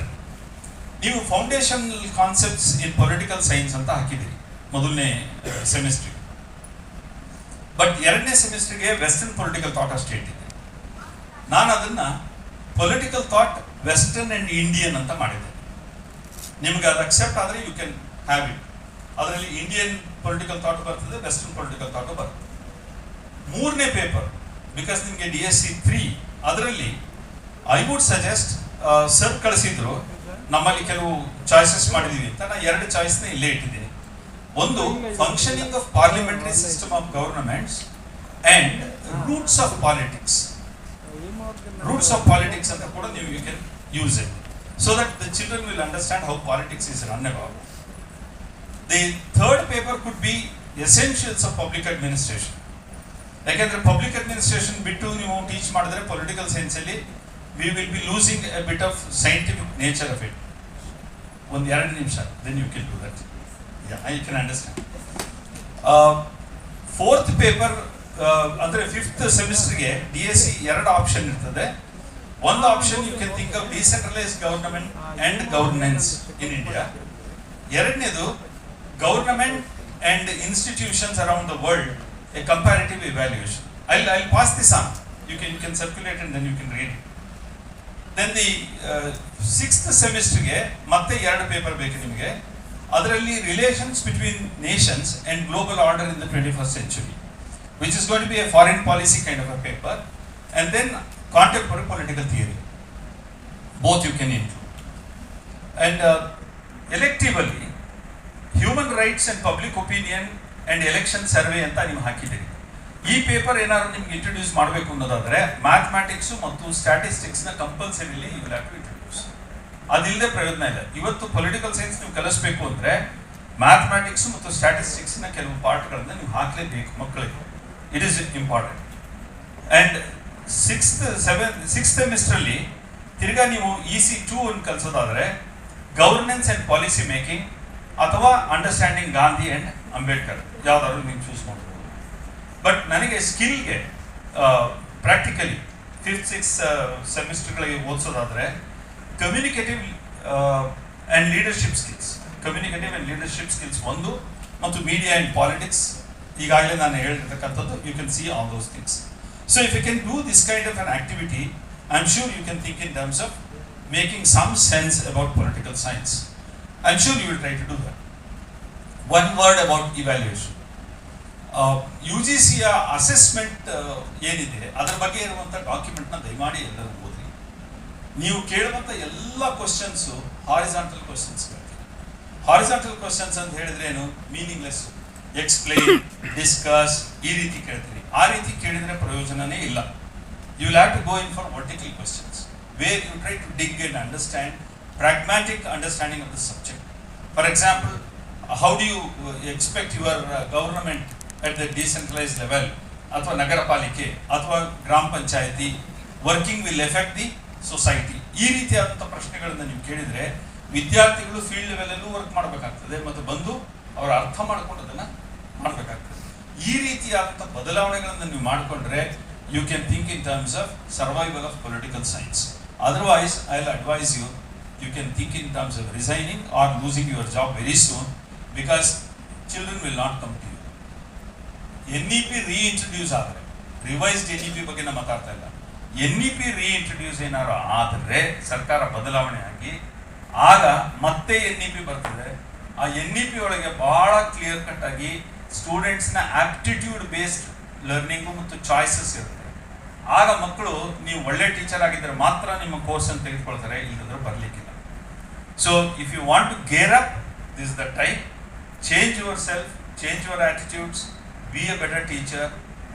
ನೀವು foundational concepts in political science ಅಂತ ಹಾಕಿದ್ದೀರಿ ಮೊದಲನೇ semester. But ಎರಡನೇ ಸೆಮಿಸ್ಟ್ರಿಗೆ western political thought ಅಷ್ಟೇ ಇಟ್ಟಿದ್ದೆ. ನಾನು ಅದನ್ನು political thought western and Indian ಅಂತ ಮಾಡಿದ್ದೆ. ನಿಮ್ಗೆ ಅದು ಅಕ್ಸೆಪ್ಟ್ ಆದರೆ ಯು ಕ್ಯಾನ್ ಹ್ಯಾಬಿಟ್. ಅದರಲ್ಲಿ ಇಂಡಿಯನ್ ಪೊಲಿಟಿಕಲ್ ಥಾಟ್ ಬರ್ತದೆ, ವೆಸ್ಟರ್ನ್ ಪೊಲಿಟಿಕಲ್ ಥಾಟ್ ಬರ್ತದೆ. ಮೂರನೇ ಪೇಪರ್, ಬಿಕಾಸ್ ನಿಮಗೆ DSC 3, ಅದರಲ್ಲಿ ಐ ವುಡ್ ಸಜೆಸ್ಟ್, ಸರ್ ಕಳಿಸಿದ್ರು, ನಮ್ಮಲ್ಲಿ ಕೆಲವು ಚಾಯ್ಸಸ್ ಮಾಡಿದೀವಿ ಅಂತ, ನಾನು 2 ಚಾಯ್ಸ್ನ ಇಲ್ಲೇ ಇಟ್ಟಿದ್ದೀನಿ. ಒಂದು, functioning of parliamentary system of governments and roots of politics. Roots of politics ಅಂತ ಕೂಡ ನೀವು you can use it, so that the children will understand how politics is run about. The third paper could be essentials of public administration. ಯಾಕೆಂದ್ರೆ public administration ಬಿಟ್ಟು ನೀವು teach ಮಾಡಿದ್ರೆ political science ಅಲ್ಲಿ we will be losing a bit of scientific nature of it. ಒಂದು 2 ನಿಮಿಷ, then you can do that. Yeah, I can understand. Fourth paper, ಅಂದ್ರೆ 5th ಸೆಮಿಸ್ಟರ್ಗೆ DSC 2 option ಇರ್ತದೆ. ಒಂದು option you can think of decentralized government and governance in India. ಎರಡನೇದು government and institutions around the world, a comparative evaluation. I'll pass this on. You can circulate and then you can read it. Then the 6th ಸೆಮಿಸ್ಟರ್ಗೆ ಮತ್ತೆ 2 paper ಬೇಕು ನಿಮಗೆ. ಅದರಲ್ಲಿ relations between Nations and global order in the 21st century, which is going to be a foreign policy kind of a paper, and then contemporary political theory. Both you can include. And electively, human rights and public opinion and election survey ಅಂತ ನೀವು ಹಾಕಿದ್ದೀರಿ. ಈ paper ಏನಾದ್ರು ನಿಮ್ಗೆ introduce ಮಾಡಬೇಕು ಅನ್ನೋದಾದ್ರೆ mathematics ಮತ್ತು statistics ನ compulsorily you will have to introduce. ಅದಿಲ್ಲದೆ ಪ್ರಯೋಜನ ಇಲ್ಲ. ಇವತ್ತು ಪೊಲಿಟಿಕಲ್ ಸೈನ್ಸ್ ನೀವು ಕಲಿಸಬೇಕು ಅಂದ್ರೆ ಮ್ಯಾಥಮ್ಯಾಟಿಕ್ಸ್ ಮತ್ತು ಸ್ಟ್ಯಾಟಿಸ್ಟಿಕ್ಸ್ ನ ಕೆಲವು ಪಾರ್ಟ್ಗಳನ್ನ ನೀವು ಹಾಕಲೇಬೇಕು ಮಕ್ಕಳಿಗೆ. It is important. And 6th semester ಅಲ್ಲಿ ತಿರ್ಗಾ ನೀವು EC 2 ಅನ್ನು ಕಲಿಸೋದಾದ್ರೆ ಗವರ್ನೆನ್ಸ್ ಅಂಡ್ ಪಾಲಿಸಿ ಮೇಕಿಂಗ್ ಅಥವಾ ಅಂಡರ್ಸ್ಟ್ಯಾಂಡಿಂಗ್ ಗಾಂಧಿ ಅಂಡ್ ಅಂಬೇಡ್ಕರ್, ಯಾವ್ದಾದ್ರು ನೀವು ಚೂಸ್ ಮಾಡ್ಬೋದು. ಬಟ್ ನನಗೆ ಸ್ಕಿಲ್ಗೆ ಪ್ರಾಕ್ಟಿಕಲಿ 5th 6th ಸೆಮಿಸ್ಟರ್ಗಳಿಗೆ ಓದಿಸೋದಾದ್ರೆ ಕಮ್ಯುನಿಕೇಟಿವ್ ಅಂಡ್ ಲೀಡರ್ಶಿಪ್ ಸ್ಕಿಲ್ಸ್ ಒಂದು, ಮತ್ತು ಮೀಡಿಯಾ ಅಂಡ್ ಪಾಲಿಟಿಕ್ಸ್ ಈಗಾಗಲೇ ನಾನು ಹೇಳಿರ್ತಕ್ಕಂಥದ್ದು. You can see all those things. So if you can do this kind of an activity, I'm sure you can think in terms of making some sense about political science. I'm sure you will try to do that. One word about evaluation. UGC assessment ಏನಿದೆ ಅದರ ಬಗ್ಗೆ ಇರುವಂಥ ಡಾಕ್ಯುಮೆಂಟ್ನ ದಯಮಾಡಿ ಎಲ್ಲರೂ ಓದ್ರಿ. ನೀವು ಕೇಳುವಂಥ ಎಲ್ಲ questions horizontal questions. Horizontal questions ಅಂತ ಹೇಳಿದ್ರೆ ಏನು? ಮೀನಿಂಗ್ಲೆಸ್. ಎಕ್ಸ್ಪ್ಲೈನ್, ಡಿಸ್ಕಸ್, ಈ ರೀತಿ ಕೇಳ್ತೀರಿ. ಆ ರೀತಿ ಕೇಳಿದ್ರೆ ಪ್ರಯೋಜನನೇ ಇಲ್ಲ. You will have to go in for vertical questions where you try to dig and understand pragmatic understanding of the subject. For example, how do you expect your government at the decentralized level, ಅಥವಾ ನಗರ ಪಾಲಿಕೆ ಅಥವಾ ಗ್ರಾಮ ಪಂಚಾಯತಿ working will effect the society? ಈ ರೀತಿಯಾದಂಥ ಪ್ರಶ್ನೆಗಳನ್ನು ನೀವು ಕೇಳಿದರೆ ವಿದ್ಯಾರ್ಥಿಗಳು ಫೀಲ್ಡ್ ಲೆವೆಲಲ್ಲೂ ವರ್ಕ್ ಮಾಡಬೇಕಾಗ್ತದೆ ಮತ್ತು ಬಂದು ಅವರ ಅರ್ಥ ಮಾಡ್ಕೊಂಡು ಅದನ್ನು ಮಾಡಬೇಕಾಗ್ತದೆ. ಈ ರೀತಿಯಾದಂಥ ಬದಲಾವಣೆಗಳನ್ನು ನೀವು ಮಾಡಿಕೊಂಡ್ರೆ you can think in terms of survival of political science. Otherwise I will advise you can think in terms of resigning or losing your job very soon, because children will not come to you. NEP reintroduce ಆದರೆ, revised NEP ಬಗ್ಗೆ ನಾವು ಮಾತಾಡ್ತಾ ಇಲ್ಲ, NEP reintroduce ಏನಾದ್ರು ಆದರೆ ಸರ್ಕಾರ ಬದಲಾವಣೆ ಆಗಿ ಆಗ ಮತ್ತೆ NEP ಬರ್ತದೆ. ಆ NEP ಒಳಗೆ ಬಹಳ ಕ್ಲಿಯರ್ ಕಟ್ ಆಗಿ ಸ್ಟೂಡೆಂಟ್ಸ್ನ ಆಪ್ಟಿಟ್ಯೂಡ್ ಬೇಸ್ಡ್ ಲರ್ನಿಂಗು ಮತ್ತು ಚಾಯ್ಸಸ್ ಇರುತ್ತೆ. ಆಗ ಮಕ್ಕಳು ನೀವು ಒಳ್ಳೆ ಟೀಚರ್ ಆಗಿದ್ದರೆ ಮಾತ್ರ ನಿಮ್ಮ ಕೋರ್ಸ್ ಅನ್ನು ತೆಗೆದುಕೊಳ್ತಾರೆ, ಇಲ್ಲದ್ರೆ ಬರಲಿಕ್ಕಿಲ್ಲ. So if you want to gear up, this is the time. Change yourself, change your attitudes, be a better teacher,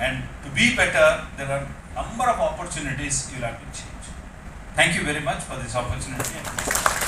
and to be better there are number of opportunities you will have to change. Thank you very much for this opportunity.